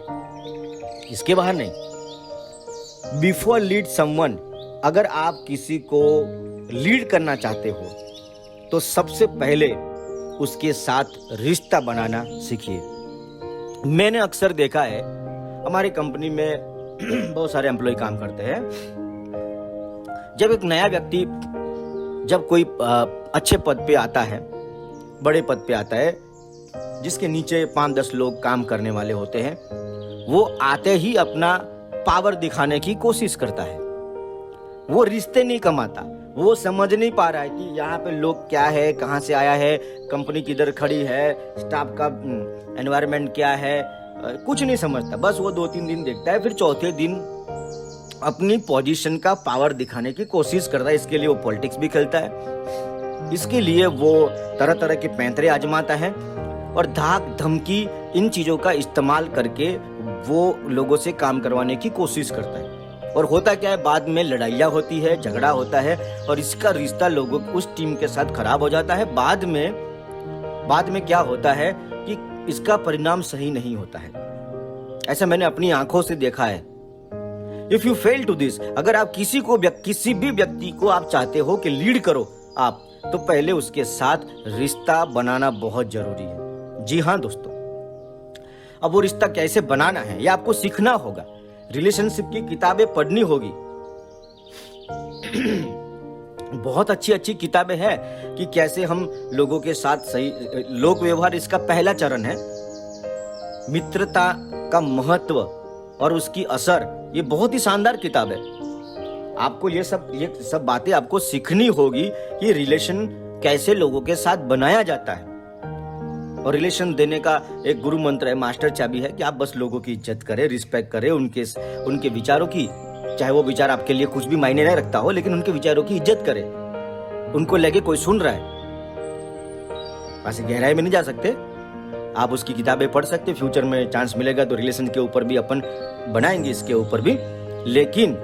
इसके बाहर नहीं। बिफोर लीड समवन, अगर आप किसी को लीड करना चाहते हो तो सबसे पहले उसके साथ रिश्ता बनाना सीखिए। मैंने अक्सर देखा है, हमारी कंपनी में बहुत सारे एम्प्लॉय काम करते हैं। जब एक नया व्यक्ति जब कोई अच्छे पद पे आता है, बड़े पद पे आता है, जिसके नीचे 5-10 लोग काम करने वाले होते हैं, वो आते ही अपना पावर दिखाने की कोशिश करता है। वो रिश्ते नहीं कमाता, वो समझ नहीं पा रहा है कि यहाँ पे लोग क्या है, कहाँ से आया है, कंपनी किधर खड़ी है, स्टाफ का एनवायरनमेंट क्या है, कुछ नहीं समझता। बस वो 2-3 दिन देखता है, फिर चौथे दिन अपनी पोजीशन का पावर दिखाने की कोशिश करता है। इसके लिए वो पॉलिटिक्स भी खेलता है, इसके लिए वो तरह तरह के पैंतरे आजमाता है, और धाक धमकी इन चीज़ों का इस्तेमाल करके वो लोगों से काम करवाने की कोशिश करता है। और होता क्या है, बाद में लड़ाइयाँ होती है, झगड़ा होता है, और इसका रिश्ता लोगों उस टीम के साथ खराब हो जाता है। बाद में क्या होता है कि इसका परिणाम सही नहीं होता है। ऐसा मैंने अपनी आंखों से देखा है। If you fail to this, अगर आप किसी भी व्यक्ति को आप चाहते हो कि लीड करो आप, तो पहले उसके साथ रिश्ता बनाना बहुत जरूरी है। जी हाँ दोस्तों, अब वो रिश्ता कैसे बनाना है ये आपको सीखना होगा, रिलेशनशिप की किताबें पढ़नी होगी। बहुत अच्छी अच्छी किताबें हैं कि कैसे हम लोगों के साथ सही लोक व्यवहार, इसका पहला चरण है। मित्रता का महत्व और उसकी असर, ये बहुत ही शानदार किताब है। आपको ये सब बातें आपको सीखनी होगी कि रिलेशन कैसे लोगों के साथ बनाया जाता है। और रिलेशन देने का एक गुरु मंत्र है, मास्टर चाबी है कि आप बस लोगों की इज्जत करें, रिस्पेक्ट करें, उनके विचारों की, चाहे वो विचार आपके लिए कुछ भी मायने नहीं रखता हो, लेकिन उनके विचारों की इज्जत करें। उनको लगे कोई सुन रहा है, वैसे गहराई में नहीं जा सकते, आप उसकी किताबें पढ़ सकते। फ्यूचर में चांस मिलेगा तो रिलेशन के ऊपर भी अपन बनाएंगे, इसके ऊपर भी। लेकिन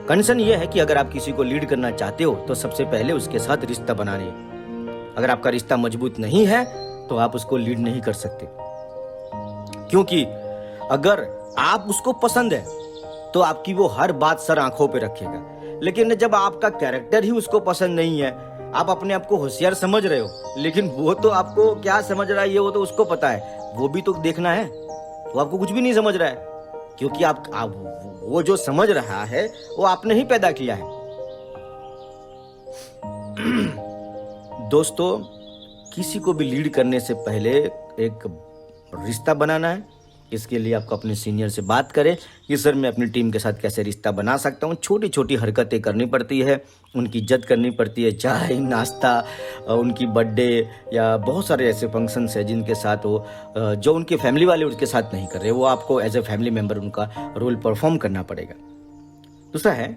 कंसर्न ये है कि अगर आप किसी को लीड करना चाहते हो तो सबसे पहले उसके साथ रिश्ता बनाने। अगर आपका रिश्ता मजबूत नहीं है तो आप उसको लीड नहीं कर सकते, क्योंकि अगर आप उसको पसंद है तो आपकी वो हर बात सर आंखों पे रखेगा। लेकिन जब आपका कैरेक्टर ही उसको पसंद नहीं है, आप अपने आप को होशियार समझ रहे हो, लेकिन वो तो आपको क्या समझ रहा है ये वो तो उसको पता है, वो भी तो देखना है। वो आपको कुछ भी नहीं समझ रहा है, क्योंकि आप वो जो समझ रहा है वो आपने ही पैदा किया है। दोस्तों, किसी को भी लीड करने से पहले एक रिश्ता बनाना है। इसके लिए आपको अपने सीनियर से बात करें कि सर मैं अपनी टीम के साथ कैसे रिश्ता बना सकता हूँ। छोटी छोटी हरकतें करनी पड़ती है, उनकी इज्जत करनी पड़ती है, चाय नाश्ता, उनकी बर्थडे या बहुत सारे ऐसे फंक्शंस हैं जिनके साथ वो जो उनके फैमिली वाले उनके साथ नहीं कर रहे, वो आपको एज ए फैमिली मेम्बर उनका रोल परफॉर्म करना पड़ेगा। दूसरा है,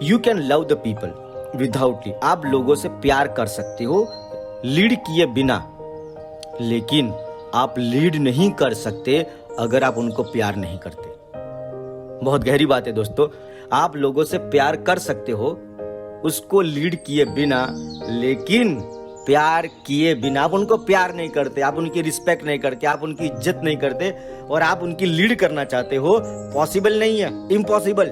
you can love the people without lead. आप लोगों से प्यार कर सकते हो लीड किए बिना, लेकिन आप लीड नहीं कर सकते अगर आप उनको प्यार नहीं करते। बहुत गहरी बात है दोस्तों। आप लोगों से प्यार कर सकते हो उसको लीड किए बिना, लेकिन प्यार किए बिना आप उनको प्यार नहीं करते, आप उनकी रिस्पेक्ट नहीं करते, आप उनकी इज्जत नहीं करते, और आप उनकी लीड करना चाहते हो। पॉसिबल नहीं है, इम्पॉसिबल,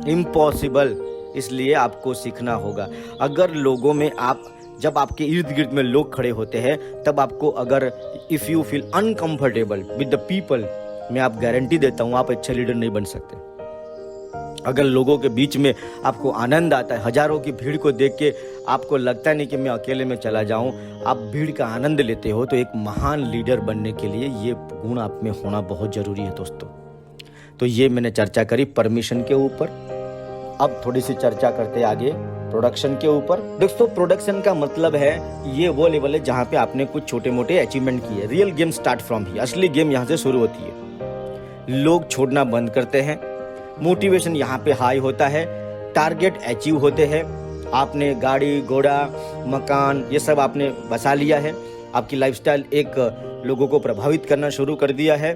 इम्पॉसिबल। इसलिए आपको सीखना होगा। अगर लोगों में जब आपके इर्द गिर्द में लोग खड़े होते हैं, तब आपको अगर if you feel uncomfortable with the people, मैं आप गारंटी देता हूं आप अच्छे लीडर नहीं बन सकते। अगर लोगों के बीच में आपको आनंद आता है, हजारों की भीड़ को देख के आपको लगता नहीं कि मैं अकेले में चला जाऊं, आप भीड़ का आनंद लेते हो, तो एक महान लीडर बनने के लिए ये गुण आप में होना बहुत जरूरी है दोस्तों। तो ये मैंने चर्चा करी परमिशन के ऊपर। अब थोड़ी सी चर्चा करते आगे प्रोडक्शन के ऊपर। दोस्तों, प्रोडक्शन का मतलब है ये वो लेवल है जहाँ पे आपने कुछ छोटे मोटे अचीवमेंट किए। Real game start from he, असली गेम यहाँ से शुरू होती है। लोग छोड़ना बंद करते हैं, मोटिवेशन यहाँ पे हाई होता है, टारगेट अचीव होते हैं। आपने गाड़ी घोड़ा मकान ये सब आपने बसा लिया है, आपकी लाइफस्टाइल एक लोगों को प्रभावित करना शुरू कर दिया है।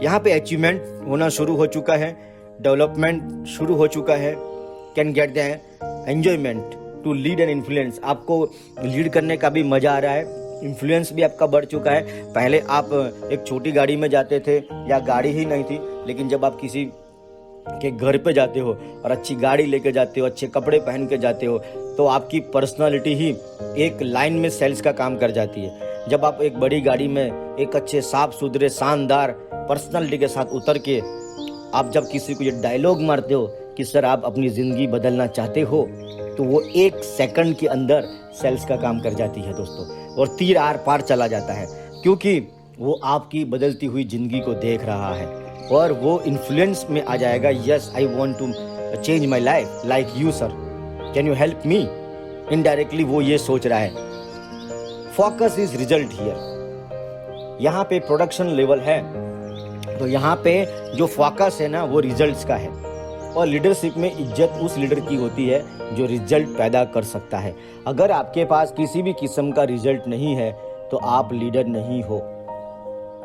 यहाँ पे अचीवमेंट होना शुरू हो चुका है, डेवलपमेंट शुरू हो चुका है। Can get the enjoyment to lead and influence. आपको लीड करने का भी मजा आ रहा है, इन्फ्लुएंस भी आपका बढ़ चुका है। पहले आप एक छोटी गाड़ी में जाते थे या गाड़ी ही नहीं थी, लेकिन जब आप किसी के घर पे जाते हो और अच्छी गाड़ी लेके जाते हो, अच्छे कपड़े पहन के जाते हो, तो आपकी पर्सनालिटी ही एक लाइन में सेल्स का काम कर जाती है। जब आप एक बड़ी गाड़ी में एक अच्छे साफ सुथरे शानदार पर्सनालिटी के साथ उतर के आप जब किसी को ये डायलॉग मारते हो कि सर आप अपनी ज़िंदगी बदलना चाहते हो, तो वो 1 सेकंड के अंदर सेल्स का काम कर जाती है दोस्तों, और तीर आर पार चला जाता है, क्योंकि वो आपकी बदलती हुई ज़िंदगी को देख रहा है और वो इन्फ्लुएंस में आ जाएगा। Yes, I want to change my life like you sir, can you help me. Indirectly वो ये सोच रहा है। Focus is result here. यहाँ पे प्रोडक्शन लेवल है, तो यहाँ पे जो फोकस है ना वो रिजल्ट्स का है। और लीडरशिप में इज्जत उस लीडर की होती है जो रिजल्ट पैदा कर सकता है। अगर आपके पास किसी भी किस्म का रिजल्ट नहीं है तो आप लीडर नहीं हो।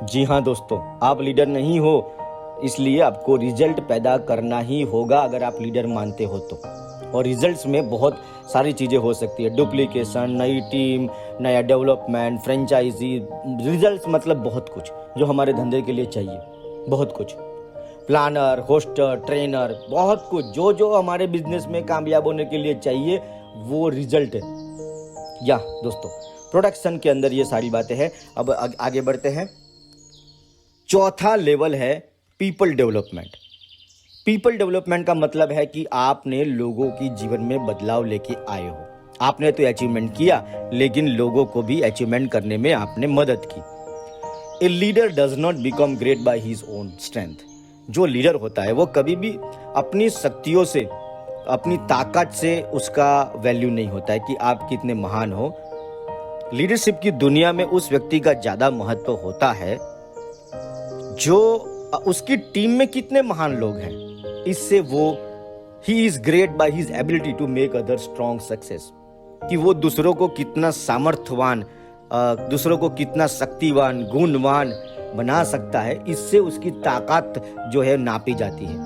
जी हाँ दोस्तों, आप लीडर नहीं हो, इसलिए आपको रिजल्ट पैदा करना ही होगा अगर आप लीडर मानते हो तो। और रिजल्ट्स में बहुत सारी चीज़ें हो सकती है, डुप्लीकेशन, नई टीम, नया डेवलपमेंट, फ्रेंचाइजी। रिजल्ट्स मतलब बहुत कुछ जो हमारे धंधे के लिए चाहिए, बहुत कुछ, प्लानर, होस्टर, ट्रेनर, बहुत कुछ जो जो हमारे बिजनेस में कामयाब होने के लिए चाहिए वो रिजल्ट है। या दोस्तों, प्रोडक्शन के अंदर ये सारी बातें हैं। अब आगे बढ़ते हैं। चौथा लेवल है पीपल डेवलपमेंट। पीपल डेवलपमेंट का मतलब है कि आपने लोगों की जीवन में बदलाव लेके आए हो। आपने तो अचीवमेंट किया, लेकिन लोगों को भी अचीवमेंट करने में आपने मदद की। A leader does not become great by his own strength. जो लीडर होता है वो कभी भी अपनी शक्तियों से, अपनी ताकत से उसका वैल्यू नहीं होता है कि आप कितने महान हो। लीडरशिप की दुनिया में उस व्यक्ति का ज्यादा महत्व होता है जो उसकी टीम में कितने महान लोग हैं। इससे वो he is great by his ability to make other strong success, कि वो दूसरों को कितना सामर्थ्यवान, दूसरों को कितना शक्तिवान, गुणवान बना सकता है। इससे उसकी ताकत जो है नापी जाती है।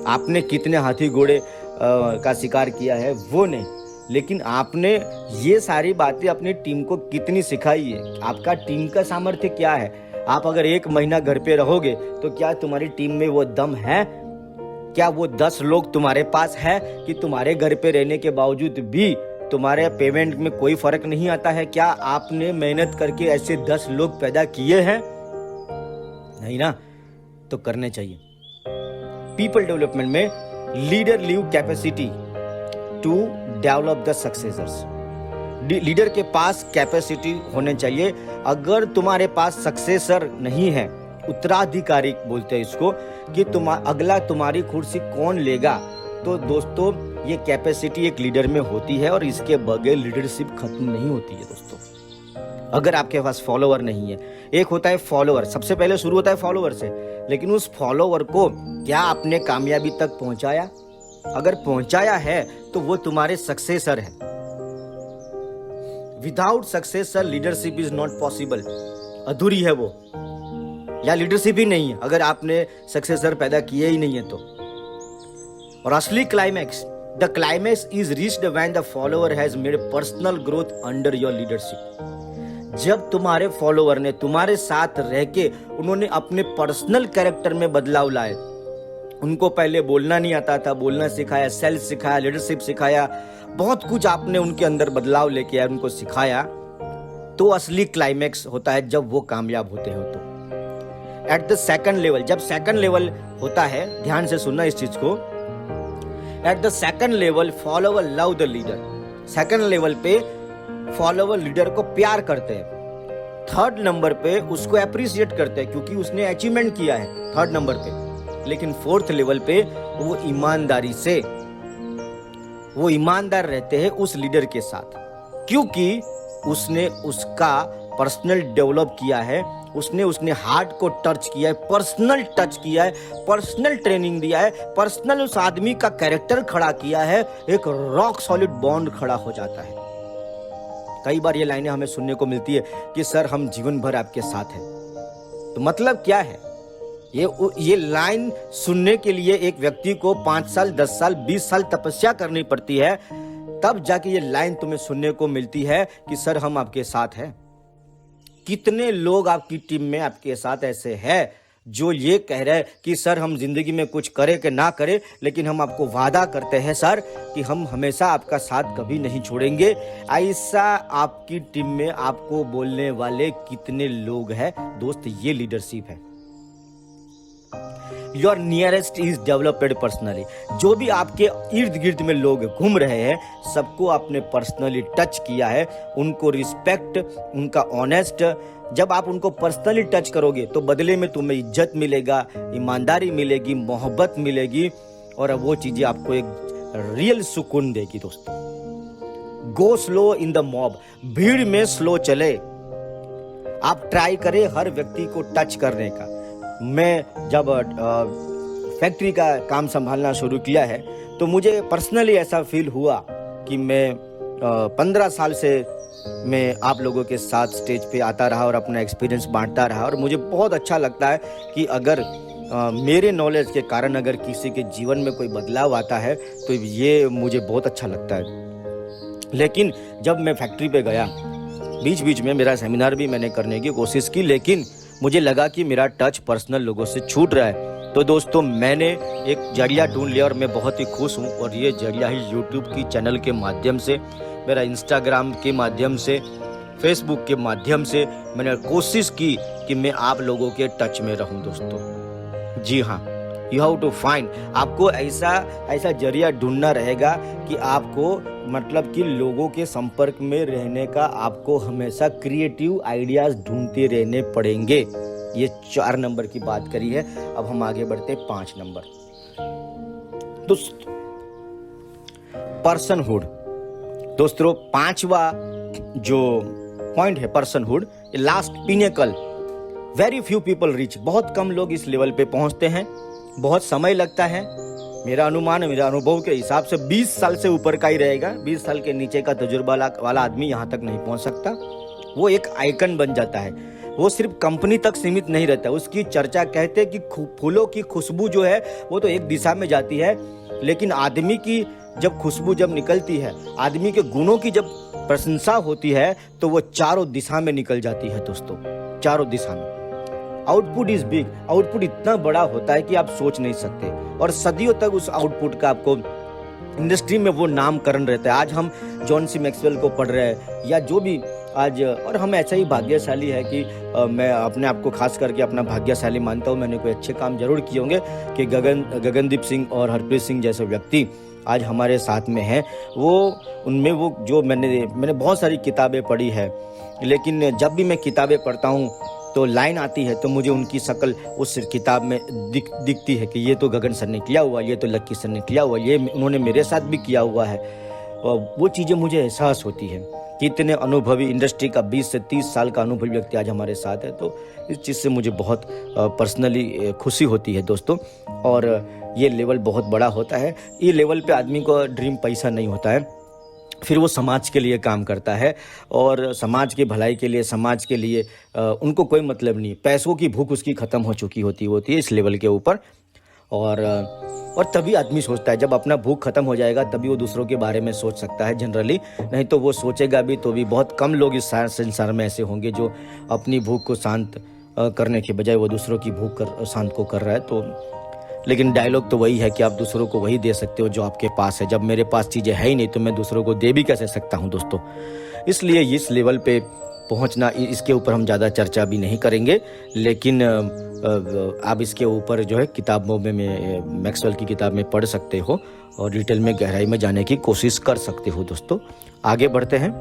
आपने कितने हाथी घोड़े का शिकार किया है वो नहीं, लेकिन आपने ये सारी बातें अपनी टीम को कितनी सिखाई है। आपका टीम का सामर्थ्य क्या है। आप अगर 1 महीना घर पे रहोगे तो क्या तुम्हारी टीम में वो दम है? क्या वो 10 लोग तुम्हारे पास है कि तुम्हारे घर पे रहने के बावजूद भी तुम्हारे पेमेंट में कोई फर्क नहीं आता है? क्या आपने मेहनत करके ऐसे 10 लोग पैदा किए हैं? नहीं ना, तो करने चाहिए। पीपल डेवलपमेंट में leader leave capacity to develop the successors. Leader के पास कैपेसिटी होने चाहिए। अगर तुम्हारे पास सक्सेसर नहीं है, उत्तराधिकारी बोलते हैं इसको, कि अगला तुम्हारी कुर्सी कौन लेगा, तो दोस्तों ये कैपेसिटी एक लीडर में होती है और इसके बगैर लीडरशिप खत्म नहीं होती है दोस्तों। अगर आपके पास फॉलोवर नहीं है, एक होता है फॉलोवर, सबसे पहले शुरू होता है फॉलोवर से, लेकिन उस फॉलोवर को क्या आपने कामयाबी तक पहुंचाया? अगर पहुंचाया है तो वो तुम्हारे सक्सेसर है। Without successor leadership is not possible. अधूरी है वो, या लीडरशिप ही नहीं है अगर आपने सक्सेसर पैदा किए ही नहीं है तो। और असली climax, the climax is reached when the follower has made personal growth under your leadership. जब तुम्हारे फॉलोअर ने तुम्हारे साथ रह के उन्होंने अपने पर्सनल कैरेक्टर में बदलाव लाए, उनको पहले बोलना नहीं आता था, बोलना सिखाया, सेल्स सिखाया, लीडरशिप सिखाया, बहुत कुछ आपने उनके अंदर बदलाव लेके आया, उनको सिखाया, तो असली क्लाइमैक्स होता है जब वो कामयाब होते हो। तो एट द सेकंड लेवल, जब सेकंड लेवल होता है, ध्यान से सुनना इस चीज को, at the second level follower love the leader. Second level पे फॉलोवर लीडर को प्यार करते हैं। थर्ड नंबर पे उसको अप्रिशिएट करते हैं क्योंकि उसने अचीवमेंट किया है थर्ड नंबर पे। लेकिन फोर्थ लेवल पे वो ईमानदार रहते हैं उस लीडर के साथ, क्योंकि उसने उसका पर्सनल डेवलप किया है, उसने हार्ट को टच किया है, पर्सनल टच किया है, पर्सनल ट्रेनिंग दिया है, पर्सनल उस आदमी का कैरेक्टर खड़ा किया है, एक रॉक सॉलिड बॉन्ड खड़ा हो जाता है। कई बार ये लाइनें हमें सुनने को मिलती है कि सर हम जीवन भर आपके साथ हैं। तो मतलब क्या है? ये लाइन सुनने के लिए एक व्यक्ति को 5 साल, 10 साल, 20 साल तपस्या करनी पड़ती है, तब जाके ये लाइन तुम्हें सुनने को मिलती है कि सर हम आपके साथ हैं। कितने लोग आपकी टीम में आपके साथ ऐसे हैं जो ये कह रहे हैं कि सर हम जिंदगी में कुछ करें कि ना करें, लेकिन हम आपको वादा करते हैं सर कि हम हमेशा आपका साथ कभी नहीं छोड़ेंगे। ऐसा आपकी टीम में आपको बोलने वाले कितने लोग हैं दोस्त? ये लीडरशिप है। Your nearest is developed personally. जो भी आपके इर्द गिर्द में लोग घूम रहे हैं, सबको आपने पर्सनली टच किया है, उनको रिस्पेक्ट, उनका ऑनेस्ट। जब आप उनको पर्सनली टच करोगे तो बदले में तुम्हें इज्जत मिलेगा, ईमानदारी मिलेगी, मोहब्बत मिलेगी, और वो चीजें आपको एक रियल सुकून देगी दोस्तों। Go slow in the mob. भीड़ में स्लो चले। आप ट्राई करें हर व्यक्ति को टच करने का। मैं जब फैक्ट्री का काम संभालना शुरू किया है तो मुझे पर्सनली ऐसा फील हुआ कि मैं 15 साल से मैं आप लोगों के साथ स्टेज पे आता रहा और अपना एक्सपीरियंस बांटता रहा, और मुझे बहुत अच्छा लगता है कि अगर मेरे नॉलेज के कारण अगर किसी के जीवन में कोई बदलाव आता है तो ये मुझे बहुत अच्छा लगता है। लेकिन जब मैं फैक्ट्री पे गया, बीच बीच में मेरा सेमिनार भी मैंने करने की कोशिश की, लेकिन मुझे लगा कि मेरा टच पर्सनल लोगों से छूट रहा है। तो दोस्तों मैंने एक जरिया ढूंढ लिया और मैं बहुत ही खुश हूँ, और ये जरिया ही यूट्यूब की चैनल के माध्यम से, मेरा इंस्टाग्राम के माध्यम से, फेसबुक के माध्यम से मैंने कोशिश की कि मैं आप लोगों के टच में रहूं दोस्तों। जी हाँ, यू हैव टू फाइंड, आपको ऐसा जरिया ढूंढना रहेगा कि आपको मतलब कि लोगों के संपर्क में रहने का आपको हमेशा क्रिएटिव आइडियाज ढूंढते रहने पड़ेंगे। ये 4 नंबर की बात करी है। अब हम आगे बढ़ते 5 नंबर। पर्सनहुड। दोस्तों 5वां जो पॉइंट है personhood, last pinnacle, very few people reach, बहुत कम लोग इस लेवल पे पहुंचते हैं, बहुत समय लगता है। मेरा अनुमान, मेरा अनुभव के हिसाब से 20 साल से ऊपर का ही रहेगा। 20 साल के नीचे का तजुर्बा वाला आदमी यहाँ तक नहीं पहुँच सकता। वो एक आइकन बन जाता है, वो सिर्फ कंपनी तक सीमित नहीं रहता। उसकी चर्चा कहते हैं कि फूलों की खुशबू जो है वो तो एक दिशा में जाती है, लेकिन आदमी की जब खुशबू जब निकलती है, आदमी के गुणों की जब प्रशंसा होती है, तो वो चारों दिशा में निकल जाती है दोस्तों, चारों दिशा में। आउटपुट इज बिग, आउटपुट इतना बड़ा होता है कि आप सोच नहीं सकते, और सदियों तक उस आउटपुट का आपको इंडस्ट्री में वो नामकरण रहता है। आज हम जॉन सी मैक्सवेल को पढ़ रहे हैं, या जो भी आज, और हम ऐसा ही भाग्यशाली है कि मैं अपने आप को खास करके अपना भाग्यशाली मानता हूँ। मैंने कोई अच्छे काम जरूर किए होंगे कि गगनदीप सिंह और हरप्रीत सिंह जैसे व्यक्ति आज हमारे साथ में हैं। उनमें वो जो मैंने बहुत सारी किताबें पढ़ी है, लेकिन जब भी मैं किताबें पढ़ता हूँ तो लाइन आती है तो मुझे उनकी शक्ल उस किताब में दिखती है कि ये तो गगन सर ने किया हुआ, ये तो लक्की सर ने किया हुआ, ये उन्होंने मेरे साथ भी किया हुआ है। और वो चीज़ें मुझे एहसास होती है कि इतने अनुभवी, इंडस्ट्री का 20 से 30 साल का अनुभवी व्यक्ति आज हमारे साथ है। तो इस चीज़ से मुझे बहुत पर्सनली खुशी होती है दोस्तों। और ये लेवल बहुत बड़ा होता है। ये लेवल पे आदमी को ड्रीम पैसा नहीं होता है, फिर वो समाज के लिए काम करता है, और समाज की भलाई के लिए, समाज के लिए उनको कोई मतलब नहीं। पैसों की भूख उसकी ख़त्म हो चुकी होती है इस लेवल के ऊपर। और तभी आदमी सोचता है, जब अपना भूख खत्म हो जाएगा तभी वो दूसरों के बारे में सोच सकता है जनरली, नहीं तो वो सोचेगा भी तो भी बहुत कम लोग इस संसार में ऐसे होंगे जो अपनी भूख को शांत करने के बजाय वो दूसरों की भूख शांत को कर रहा है। तो लेकिन डायलॉग तो वही है कि आप दूसरों को वही दे सकते हो जो आपके पास है। जब मेरे पास चीज़ें है ही नहीं तो मैं दूसरों को दे भी कैसे सकता हूँ दोस्तों। इसलिए इस लेवल पे पहुँचना, इसके ऊपर हम ज़्यादा चर्चा भी नहीं करेंगे, लेकिन आप इसके ऊपर जो है किताबों में मैक्सवेल की किताब में पढ़ सकते हो और डिटेल में गहराई में जाने की कोशिश कर सकते हो दोस्तों। आगे बढ़ते हैं।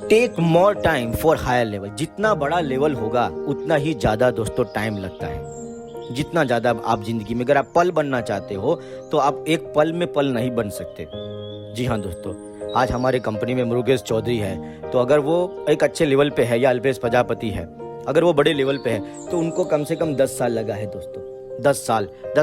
Take more time for higher level. जितना बड़ा लेवल होगा उतना ही ज़्यादा दोस्तों टाइम लगता है। जितना ज़्यादा आप जिंदगी में, अगर आप पल बनना चाहते हो तो आप एक पल में पल नहीं बन सकते। जी हाँ दोस्तों, आज हमारे कंपनी में मुरुगेश चौधरी है, तो अगर वो एक अच्छे लेवल पे है, या अल्पेश प्रजापति है, अगर वो बड़े लेवल पे है तो उनको कम से कम 10 साल लगा है दोस्तों। 10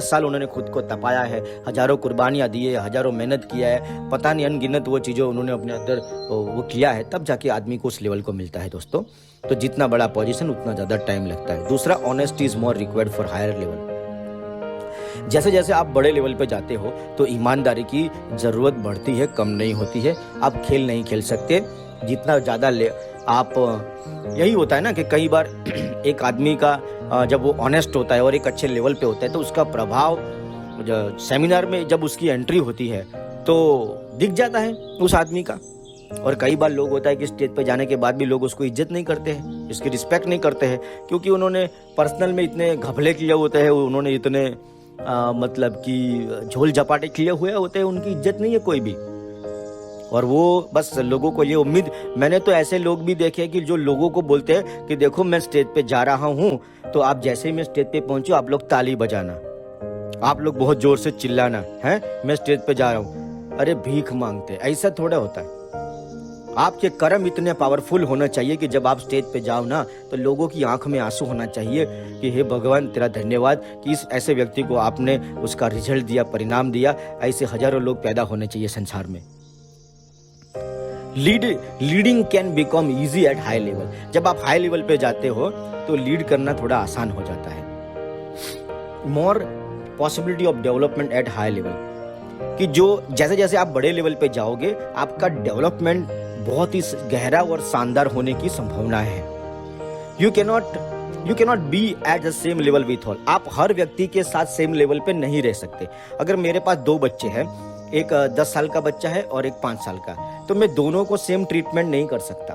साल उन्होंने खुद को तपाया है, हजारों कुर्बानियाँ दी है, हजारों मेहनत किया है, पता नहीं अनगिनत वो चीज़ें उन्होंने अपने अंदर वो किया है, तब जाके आदमी को उस लेवल को मिलता है दोस्तों। तो जितना बड़ा पोजीशन उतना ज़्यादा टाइम लगता है। दूसरा, honesty is more required for higher level. जैसे जैसे आप बड़े लेवल पे जाते हो तो ईमानदारी की ज़रूरत बढ़ती है, कम नहीं होती है। आप खेल नहीं खेल सकते जितना ज़्यादा आप, यही होता है ना कि कई बार एक आदमी का जब वो ऑनेस्ट होता है और एक अच्छे लेवल पे होता है तो उसका प्रभाव सेमिनार में जब उसकी एंट्री होती है तो दिख जाता है उस आदमी का। और कई बार लोग होता है कि स्टेज पे जाने के बाद भी लोग उसको इज्जत नहीं करते हैं, इसकी रिस्पेक्ट नहीं करते हैं, क्योंकि उन्होंने पर्सनल में इतने घपले किए होते हैं, उन्होंने इतने मतलब कि झोल झपाटे किए हुए होते हैं, उनकी इज्जत नहीं है कोई भी। और वो बस लोगों को ये उम्मीद, मैंने तो ऐसे लोग भी देखे कि जो लोगों को बोलते हैं कि देखो मैं स्टेज पे जा रहा हूँ, तो आप जैसे ही मैं स्टेज पे पहुंचो आप लोग ताली बजाना, आप लोग बहुत जोर से चिल्लाना है, मैं स्टेज पे जा रहा हूँ। अरे भीख मांगते, ऐसा थोड़ा होता है। आपके कर्म इतने पावरफुल होना चाहिए कि जब आप स्टेज पे जाओ ना तो लोगों की आंख में आंसू होना चाहिए कि हे भगवान तेरा धन्यवाद कि इस ऐसे व्यक्ति को आपने उसका रिजल्ट दिया, परिणाम दिया। ऐसे हजारों लोग पैदा होने चाहिए संसार में। Leading can become easy at high level. जब आप हाई लेवल पे जाते हो तो लीड करना थोड़ा आसान हो जाता है। मोर possibility of development at high level, कि जो जैसे जैसे आप बड़े लेवल पे जाओगे आपका डेवलपमेंट बहुत ही गहरा और शानदार होने की संभावना है। You cannot be at the same level with all. आप हर व्यक्ति के साथ सेम लेवल पे नहीं रह सकते। अगर मेरे पास 2 बच्चे हैं, एक 10 साल का बच्चा है और एक 5 साल का, तो मैं दोनों को सेम ट्रीटमेंट नहीं कर सकता।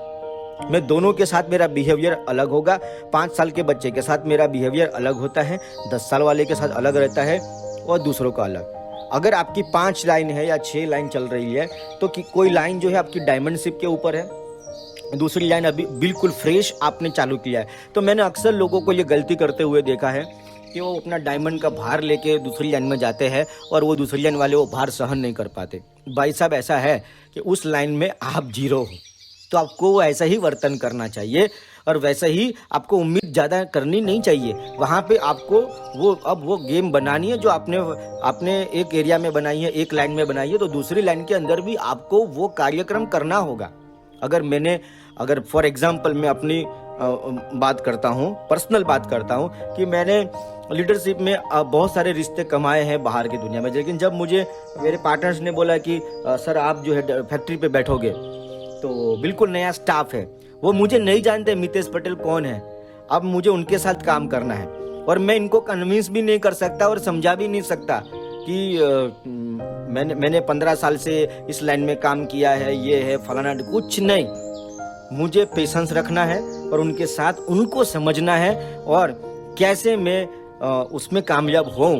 मैं दोनों के साथ मेरा बिहेवियर अलग होगा। 5 साल के बच्चे के साथ मेरा बिहेवियर अलग होता है, 10 साल वाले के साथ अलग रहता है और दूसरों का अलग। अगर आपकी 5 लाइन है या 6 लाइन चल रही है तो कोई लाइन जो है आपकी डायमंड शिप के ऊपर है, दूसरी लाइन अभी बिल्कुल फ्रेश आपने चालू किया है। तो मैंने अक्सर लोगों को ये गलती करते हुए देखा है कि वो अपना डायमंड का भार लेके दूसरी लाइन में जाते हैं और वो दूसरी लाइन वाले वो भार सहन नहीं कर पाते। भाई साहब, ऐसा है कि उस लाइन में आप जीरो हो, तो आपको ऐसा ही वर्तन करना चाहिए और वैसा ही आपको उम्मीद ज़्यादा करनी नहीं चाहिए। वहाँ पे आपको वो गेम बनानी है जो आपने एक एरिया में बनाई है, एक लाइन में बनाई है, तो दूसरी लाइन के अंदर भी आपको वो कार्यक्रम करना होगा। अगर फॉर एग्जाम्पल मैं अपनी बात करता हूँ, पर्सनल बात करता हूँ कि मैंने लीडरशिप में बहुत सारे रिश्ते कमाए हैं बाहर की दुनिया में, लेकिन जब मुझे मेरे पार्टनर्स ने बोला कि सर आप जो है फैक्ट्री पे बैठोगे, तो बिल्कुल नया स्टाफ है, वो मुझे नहीं जानते मितेश पटेल कौन है, अब मुझे उनके साथ काम करना है और मैं इनको कन्विंस भी नहीं कर सकता और समझा भी नहीं सकता कि मैंने 15 साल से इस लाइन में काम किया है, ये है फलाना, कुछ नहीं। मुझे पेशेंस रखना है और उनके साथ उनको समझना है और कैसे मैं उसमें कामयाब हों,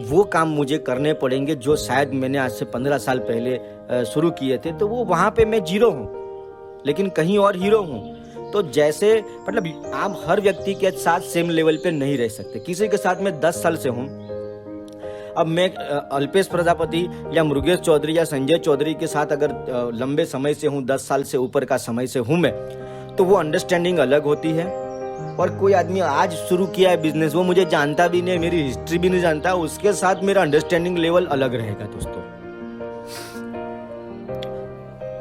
वो काम मुझे करने पड़ेंगे जो शायद मैंने आज से 15 साल पहले शुरू किए थे। तो वो वहाँ पे मैं जीरो हूँ लेकिन कहीं और हीरो हूँ। तो जैसे मतलब आप हर व्यक्ति के साथ सेम लेवल पे नहीं रह सकते। किसी के साथ मैं 10 साल से हूँ, अब मैं अल्पेश प्रजापति या मुरुगेश चौधरी या संजय चौधरी के साथ अगर लंबे समय से हूँ, 10 साल से ऊपर का समय से हूँ मैं, तो वो अंडरस्टैंडिंग अलग होती है। और कोई आदमी आज शुरू किया है बिजनेस, वो मुझे जानता भी नहीं, मेरी हिस्ट्री भी नहीं जानता, उसके साथ मेरा अंडरस्टैंडिंग लेवल अलग रहेगा दोस्तों।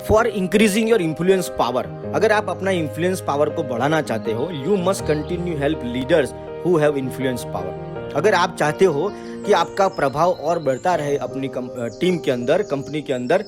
For increasing your influence power, अगर आप अपना इन्फ्लुएंस पावर को बढ़ाना चाहते हो, you must continue help leaders who have influence power. अगर आप चाहते हो कि आपका प्रभाव और बढ़ता रहे अपनी टीम के अंदर, कंपनी के अंदर,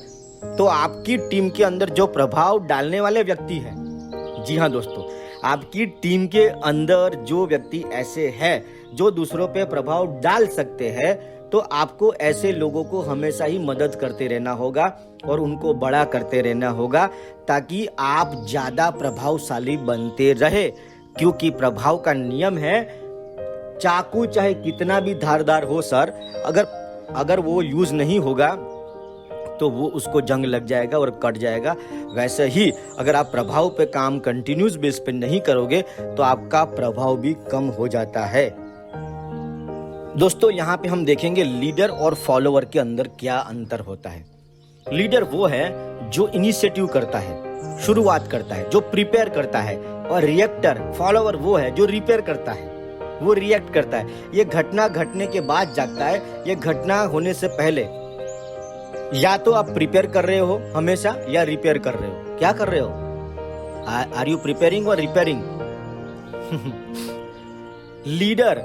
तो आपकी टीम के अंदर जो प्रभाव डालने वाले व्यक्ति हैं, जी हाँ दोस्तों, आपकी टीम के अंदर जो व्यक्ति ऐसे हैं जो दूसरों पे प्रभाव डाल सकते हैं, तो आपको ऐसे लोगों को हमेशा ही मदद करते रहना होगा और उनको बड़ा करते रहना होगा ताकि आप ज्यादा प्रभावशाली बनते रहे। क्योंकि प्रभाव का नियम है, चाकू चाहे कितना भी धारदार हो सर, अगर वो यूज नहीं होगा तो वो उसको जंग लग जाएगा और कट जाएगा। वैसे ही अगर आप प्रभाव पे काम कंटिन्यूस बेस पे नहीं करोगे तो आपका प्रभाव भी कम हो जाता है। दोस्तों, यहाँ पे हम देखेंगे लीडर और फॉलोवर के अंदर क्या अंतर होता है। लीडर वो है जो इनिशिएटिव करता है, शुरुआत करता है, जो प्रिपेयर करता है, और रिएक्टर फॉलोवर वो है जो रिपेयर करता है, वो रिएक्ट करता है। ये घटना घटने के बाद जागता है, ये घटना होने से पहले या तो आप प्रिपेयर कर रहे हो हमेशा या रिपेयर कर रहे हो। क्या कर रहे हो? आर यू प्रिपेयरिंग और रिपेयरिंग? लीडर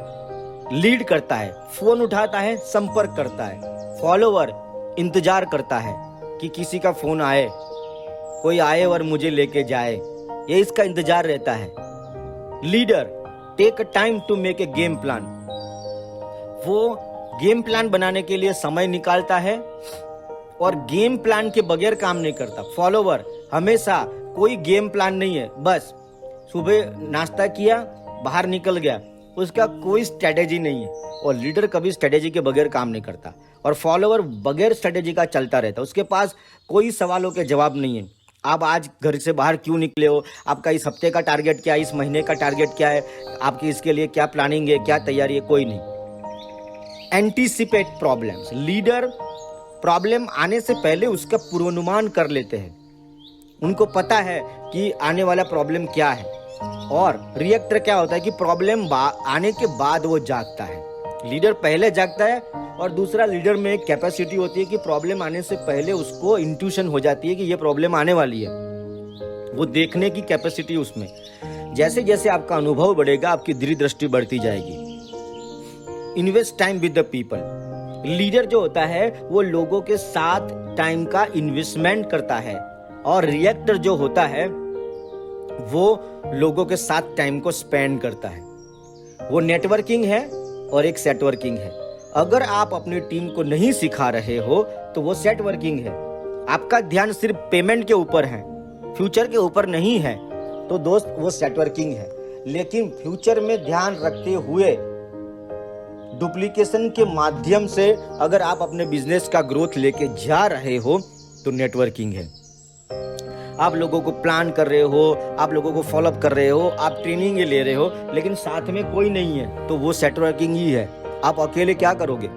लीड करता है, फोन उठाता है, संपर्क करता है। फॉलोवर इंतजार करता है कि किसी का फोन आए, कोई आए और मुझे लेके जाए, ये इसका इंतजार रहता है। Leader take time to make a game plan, वो गेम प्लान बनाने के लिए समय निकालता है और गेम प्लान के बगैर काम नहीं करता। फॉलोवर हमेशा कोई गेम प्लान नहीं है, बस सुबह नाश्ता किया, बाहर निकल गया, उसका कोई स्ट्रेटेजी नहीं है। और लीडर कभी स्ट्रेटेजी के बगैर काम नहीं करता और फॉलोवर बगैर स्ट्रेटेजी का चलता रहता है। उसके पास कोई सवालों के जवाब नहीं है। आप आज घर से बाहर क्यों निकले हो, आपका इस हफ्ते का टारगेट क्या है, इस महीने का टारगेट क्या है, आपकी इसके लिए क्या प्लानिंग है, क्या तैयारी है, कोई नहीं। एंटीसिपेट प्रॉब्लम्स, लीडर प्रॉब्लम आने से पहले उसका पूर्वानुमान कर लेते हैं, उनको पता है कि आने वाला प्रॉब्लम क्या है। और रिएक्टर क्या होता है कि प्रॉब्लम आने के बाद वो जागता है। लीडर पहले जागता है और दूसरा, लीडर में एक कैपेसिटी होती है कि प्रॉब्लम आने से पहले उसको इंट्यूशन हो जाती है कि ये प्रॉब्लम आने वाली है, वो देखने की कैपेसिटी उसमें। जैसे जैसे आपका अनुभव बढ़ेगा आपकी दृष्टि बढ़ती जाएगी। Invest time with the people, leader जो होता है वो लोगों के साथ टाइम का इन्वेस्टमेंट करता है और रिएक्टर जो होता है वो लोगों के साथ टाइम को स्पेंड करता है। वो नेटवर्किंग है और एक सेटवर्किंग है। अगर आप अपनी टीम को नहीं सिखा रहे हो तो वो सेटवर्किंग है। आपका ध्यान सिर्फ पेमेंट के ऊपर है, फ्यूचर के ऊपर नहीं है। तो दोस्त वो नेटवर्किंग है। लेकिन फ्यूचर में ध्यान रखते हुए डुप्लीकेशन के माध्यम से अगर आप अपने बिजनेस का ग्रोथ लेके जा रहे हो तो नेटवर्किंग है। आप लोगों को प्लान कर रहे हो, आप लोगों को फॉलोअप कर रहे हो, आप ट्रेनिंग ले रहे हो, लेकिन साथ में कोई नहीं है, तो वो नेटवर्किंग ही है। आप अकेले क्या करोगे?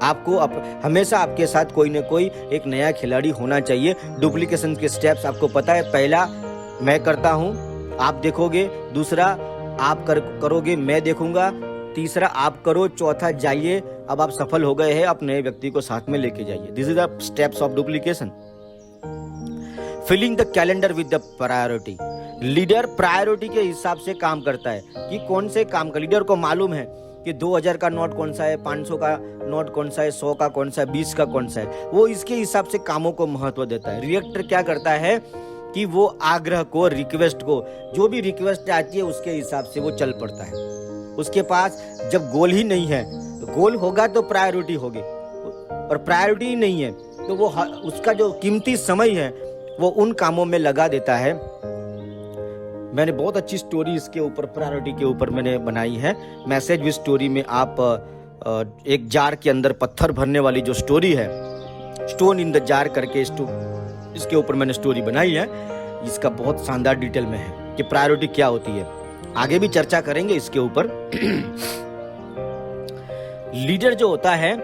आपको हमेशा आपके साथ कोई ना कोई एक नया खिलाड़ी होना चाहिए। डुप्लीकेशन के स्टेप्स आपको पता है, पहला मैं करता हूं, आप देखोगे, दूसरा आप करोगे, मैं देखूंगा, तीसरा आप करो, चौथा जाइए, अब आप सफल हो गए हैं, आप नए व्यक्ति को साथ में लेके जाइए। This is the steps of duplication. Filling the calendar with the priority. Leader priority के हिसाब से काम करता है कि कौन से काम का, लीडर को मालूम है कि 2000 का नोट कौन सा है, 500 का नोट कौन सा है, 100 का कौन सा है, 20 का कौन सा है, वो इसके हिसाब से कामों को महत्व देता है। रिएक्टर क्या करता है कि वो आग्रह को, रिक्वेस्ट को, जो भी रिक्वेस्ट आती है उसके हिसाब से वो चल पड़ता है। उसके पास जब गोल ही नहीं है, तो गोल होगा तो प्रायोरिटी होगी, और प्रायोरिटी ही नहीं है तो वो उसका जो कीमती समय है वो उन कामों में लगा देता है। मैंने बहुत अच्छी स्टोरी इसके ऊपर, प्रायोरिटी के ऊपर मैंने बनाई है। मैसेज विद स्टोरी में आप एक जार के अंदर पत्थर भरने वाली जो स्टोरी है, स्टोन इन द जार करके इसके ऊपर मैंने स्टोरी बनाई है। इसका बहुत शानदार डिटेल में है कि प्रायोरिटी क्या होती है। आगे भी चर्चा करेंगे इसके ऊपर। लीडर जो होता है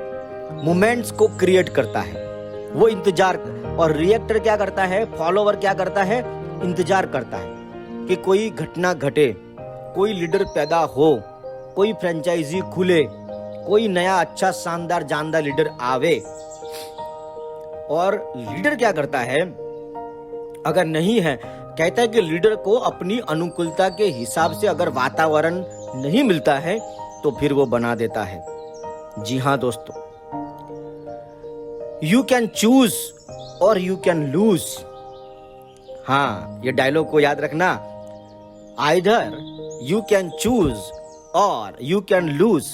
मोमेंट्स को क्रिएट करता है, वो इंतजार, और रिएक्टर क्या करता है, फॉलोवर क्या करता है, इंतजार करता है कि कोई घटना घटे, कोई लीडर पैदा हो, कोई फ्रेंचाइजी खुले, कोई नया अच्छा शानदार जानदार लीडर आवे। और लीडर क्या करता है, अगर नहीं है, कहता है कि लीडर को अपनी अनुकूलता के हिसाब से अगर वातावरण नहीं मिलता है तो फिर वो बना देता है। जी हाँ दोस्तों, यू कैन चूज और यू कैन लूज। हाँ, ये डायलॉग को याद रखना, आइदर यू कैन चूज और यू कैन लूज।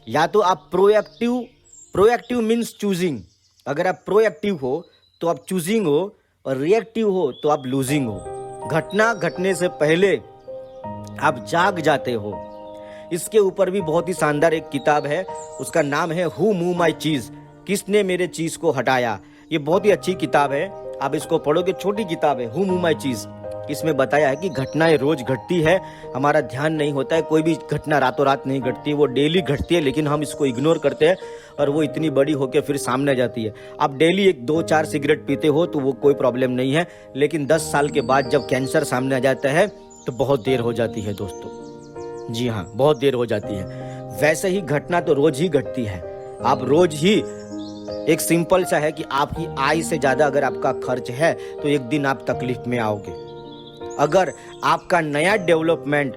या तो आप प्रोएक्टिव मीन्स चूजिंग, अगर आप प्रोएक्टिव हो तो आप चूजिंग हो, और रिएक्टिव हो तो आप लूजिंग हो। घटना घटने से पहले आप जाग जाते हो। इसके ऊपर भी बहुत ही शानदार एक किताब है, उसका नाम है हु मूव माई चीज, किसने मेरे चीज को हटाया। ये बहुत ही अच्छी किताब है, आप इसको पढ़ोगे, छोटी किताब है, हु मूव माई चीज। इसमें बताया है कि घटनाएं रोज घटती है, हमारा ध्यान नहीं होता है, कोई भी घटना रातों रात नहीं घटती, वो डेली घटती है, लेकिन हम इसको इग्नोर करते हैं और वो इतनी बड़ी होकर फिर सामने आ जाती है। आप डेली 1-2-4 सिगरेट पीते हो तो वो कोई प्रॉब्लम नहीं है, लेकिन 10 साल के बाद जब कैंसर सामने आ जाता है तो बहुत देर हो जाती है दोस्तों। जी हाँ, बहुत देर हो जाती है। वैसे ही घटना तो रोज ही घटती है। आप रोज ही, एक सिंपल सा है कि आपकी आय से ज्यादा अगर आपका खर्च है तो एक दिन आप तकलीफ में आओगे। अगर आपका नया डेवलपमेंट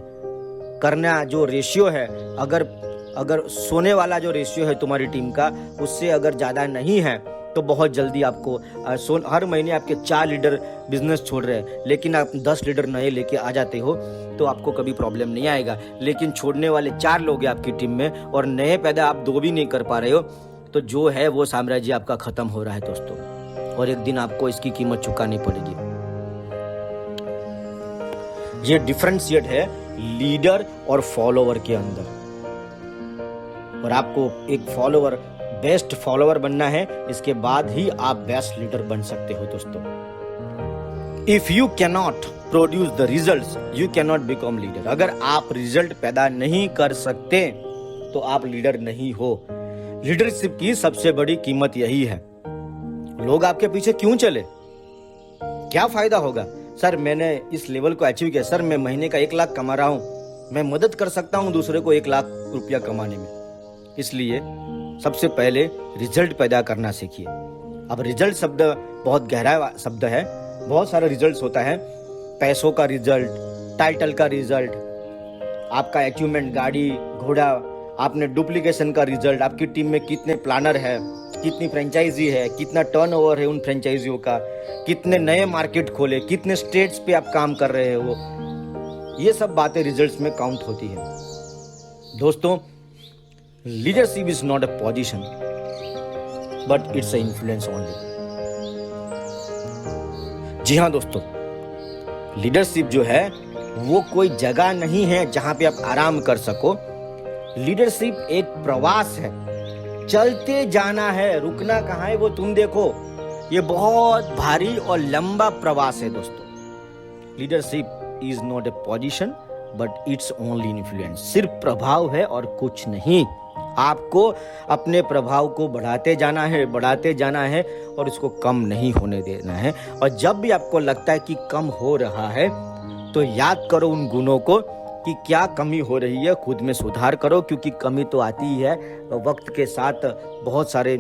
करना जो रेशियो है, अगर सोने वाला जो रेशियो है तुम्हारी टीम का, उससे अगर ज़्यादा नहीं है तो बहुत जल्दी आपको हर महीने आपके 4 लीडर बिजनेस छोड़ रहे हैं, लेकिन आप 10 लीडर नए लेके आ जाते हो तो आपको कभी प्रॉब्लम नहीं आएगा। लेकिन छोड़ने वाले 4 लोग हैं आपकी टीम में और नए पैदा आप 2 भी नहीं कर पा रहे हो, तो जो है वो साम्राज्य आपका खत्म हो रहा है दोस्तों, और एक दिन आपको इसकी कीमत चुकानी पड़ेगी। ये डिफरेंशिएट है लीडर और फॉलोवर के अंदर, और आपको एक फॉलोवर, बेस्ट फॉलोवर बनना है, इसके बाद ही आप बेस्ट लीडर बन सकते हो दोस्तों। If you cannot produce the results, you cannot become leader. अगर आप रिजल्ट पैदा नहीं कर सकते तो आप लीडर नहीं हो। लीडरशिप की सबसे बड़ी कीमत यही है। लोग आपके पीछे क्यों चले? क्या फायदा होगा? सर मैंने इस लेवल को अचीव किया, सर मैं महीने का 1 लाख कमा रहा हूं, मैं मदद कर सकता हूं दूसरे को 1 लाख रुपया कमाने में। इसलिए सबसे पहले रिजल्ट पैदा करना सीखिए। अब रिजल्ट शब्द बहुत गहरा शब्द है, बहुत सारे रिजल्ट होता है, पैसों का रिजल्ट, टाइटल का रिजल्ट, आपका अचीवमेंट, गाड़ी घोड़ा, आपने डुप्लीकेशन का रिजल्ट, आपकी टीम में कितने प्लानर है, कितनी फ्रेंचाइजी है, कितना टर्नओवर है उन फ्रेंचाइजियों का, कितने नए मार्केट खोले, कितने स्टेट्स पे आप काम कर रहे हो, ये सब बातें रिजल्ट्स में काउंट होती है दोस्तों। Leadership is not a position but it's a influence only. जी हाँ दोस्तों, लीडरशिप जो है वो कोई जगह नहीं है जहां पे आप आराम कर सको। लीडरशिप एक प्रवास है, चलते जाना है, रुकना कहाँ है वो तुम देखो। ये बहुत भारी और लंबा प्रवास है दोस्तों। Leadership is not a position but it's only influence. सिर्फ प्रभाव है और कुछ नहीं। आपको अपने प्रभाव को बढ़ाते जाना है और इसको कम नहीं होने देना है। और जब भी आपको लगता है कि कम हो रहा है तो याद करो उन गुणों को कि क्या कमी हो रही है, खुद में सुधार करो, क्योंकि कमी तो आती ही है। वक्त के साथ बहुत सारे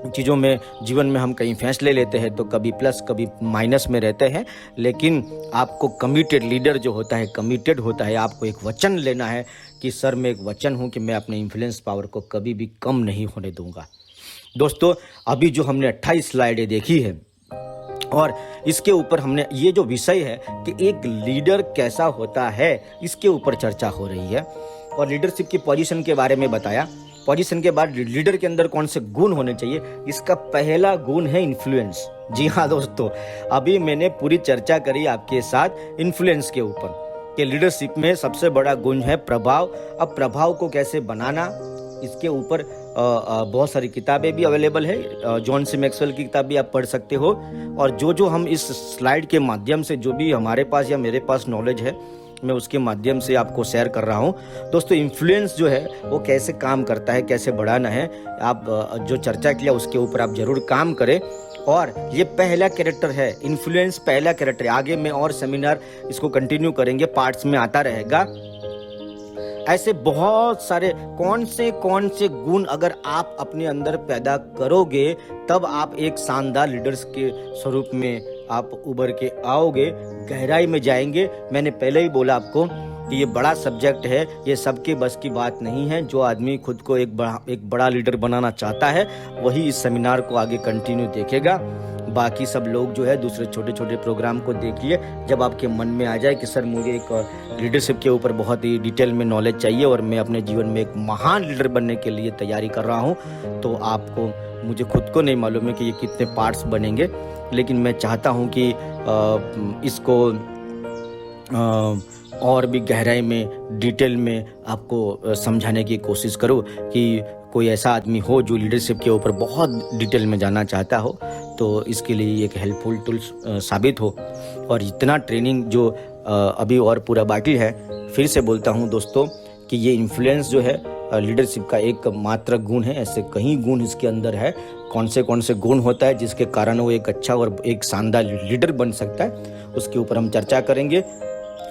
चीज़ों में जीवन में हम कहीं फैसले लेते हैं तो कभी प्लस कभी माइनस में रहते हैं, लेकिन आपको कमिटेड लीडर जो होता है कमिटेड होता है। आपको एक वचन लेना है कि सर मैं एक वचन हूँ कि मैं अपने इन्फ्लुएंस पावर को कभी भी कम नहीं होने दूंगा। दोस्तों अभी जो हमने 28 स्लाइडें देखी है और इसके ऊपर हमने ये जो विषय है कि एक लीडर कैसा होता है इसके ऊपर चर्चा हो रही है और लीडरशिप की पोजीशन के बारे में बताया। पोजीशन के बाद लीडर के अंदर कौन से गुण होने चाहिए, इसका पहला गुण है इन्फ्लुएंस। जी हाँ दोस्तों, अभी मैंने पूरी चर्चा करी आपके साथ इन्फ्लुएंस के ऊपर कि लीडरशिप में सबसे बड़ा गुण है प्रभाव। अब प्रभाव को कैसे बनाना, इसके ऊपर बहुत सारी किताबें भी अवेलेबल है। जॉन सी मैक्सवेल की किताब भी आप पढ़ सकते हो। और जो हम इस स्लाइड के माध्यम से जो भी हमारे पास या मेरे पास नॉलेज है मैं उसके माध्यम से आपको शेयर कर रहा हूँ। दोस्तों इन्फ्लुएंस जो है वो कैसे काम करता है, कैसे बढ़ाना है, आप जो चर्चा किया उसके ऊपर आप जरूर काम करें। और ये पहला कैरेक्टर है, इन्फ्लुएंस पहला कैरेक्टर है। आगे में और सेमिनार इसको कंटिन्यू करेंगे, पार्ट्स में आता रहेगा। ऐसे बहुत सारे कौन से गुण अगर आप अपने अंदर पैदा करोगे तब आप एक शानदार लीडर्स के स्वरूप में आप उभर के आओगे, गहराई में जाएंगे। मैंने पहले ही बोला आपको कि ये बड़ा सब्जेक्ट है, ये सबके बस की बात नहीं है। जो आदमी खुद को एक बड़ा लीडर बनाना चाहता है वही इस सेमिनार को आगे कंटिन्यू देखेगा। बाकी सब लोग जो है दूसरे छोटे छोटे प्रोग्राम को देखिए। जब आपके मन में आ जाए कि सर मुझे एक लीडरशिप के ऊपर बहुत ही डिटेल में नॉलेज चाहिए और मैं अपने जीवन में एक महान लीडर बनने के लिए तैयारी कर रहा हूँ, तो आपको, मुझे खुद को नहीं मालूम है कि ये कितने पार्ट्स बनेंगे, लेकिन मैं चाहता हूँ कि इसको और भी गहराई में डिटेल में आपको समझाने की कोशिश करूँ कि कोई ऐसा आदमी हो जो लीडरशिप के ऊपर बहुत डिटेल में जानना चाहता हो, तो इसके लिए एक हेल्पफुल टूल साबित हो। और इतना ट्रेनिंग जो अभी और पूरा बाकी है, फिर से बोलता हूँ दोस्तों कि ये इन्फ्लुएंस जो है लीडरशिप का एक मात्र गुण है। ऐसे कई गुण इसके अंदर है। कौन से गुण होता है जिसके कारण वो एक अच्छा और एक शानदार लीडर बन सकता है, उसके ऊपर हम चर्चा करेंगे।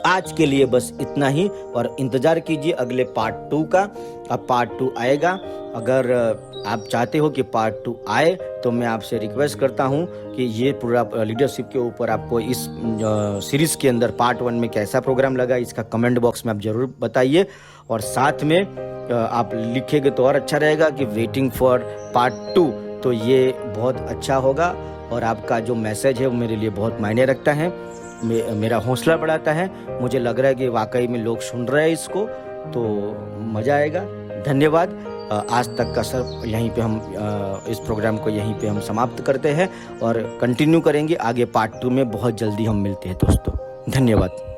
आज के लिए बस इतना ही और इंतजार कीजिए अगले पार्ट 2 का। अब पार्ट 2 आएगा। अगर आप चाहते हो कि पार्ट 2 आए तो मैं आपसे रिक्वेस्ट करता हूं कि ये पूरा लीडरशिप के ऊपर आपको इस सीरीज के अंदर पार्ट 1 में कैसा प्रोग्राम लगा इसका कमेंट बॉक्स में आप जरूर बताइए। और साथ में आप लिखेंगे तो और अच्छा रहेगा कि वेटिंग फॉर पार्ट 2, तो ये बहुत अच्छा होगा। और आपका जो मैसेज है वो मेरे लिए बहुत मायने रखता है, मेरा हौसला बढ़ाता है। मुझे लग रहा है कि वाकई में लोग सुन रहे हैं इसको, तो मज़ा आएगा। धन्यवाद। आज तक का सर यहीं पे हम इस प्रोग्राम को यहीं पे हम समाप्त करते हैं और कंटिन्यू करेंगे आगे पार्ट 2 में। बहुत जल्दी हम मिलते हैं दोस्तों। धन्यवाद।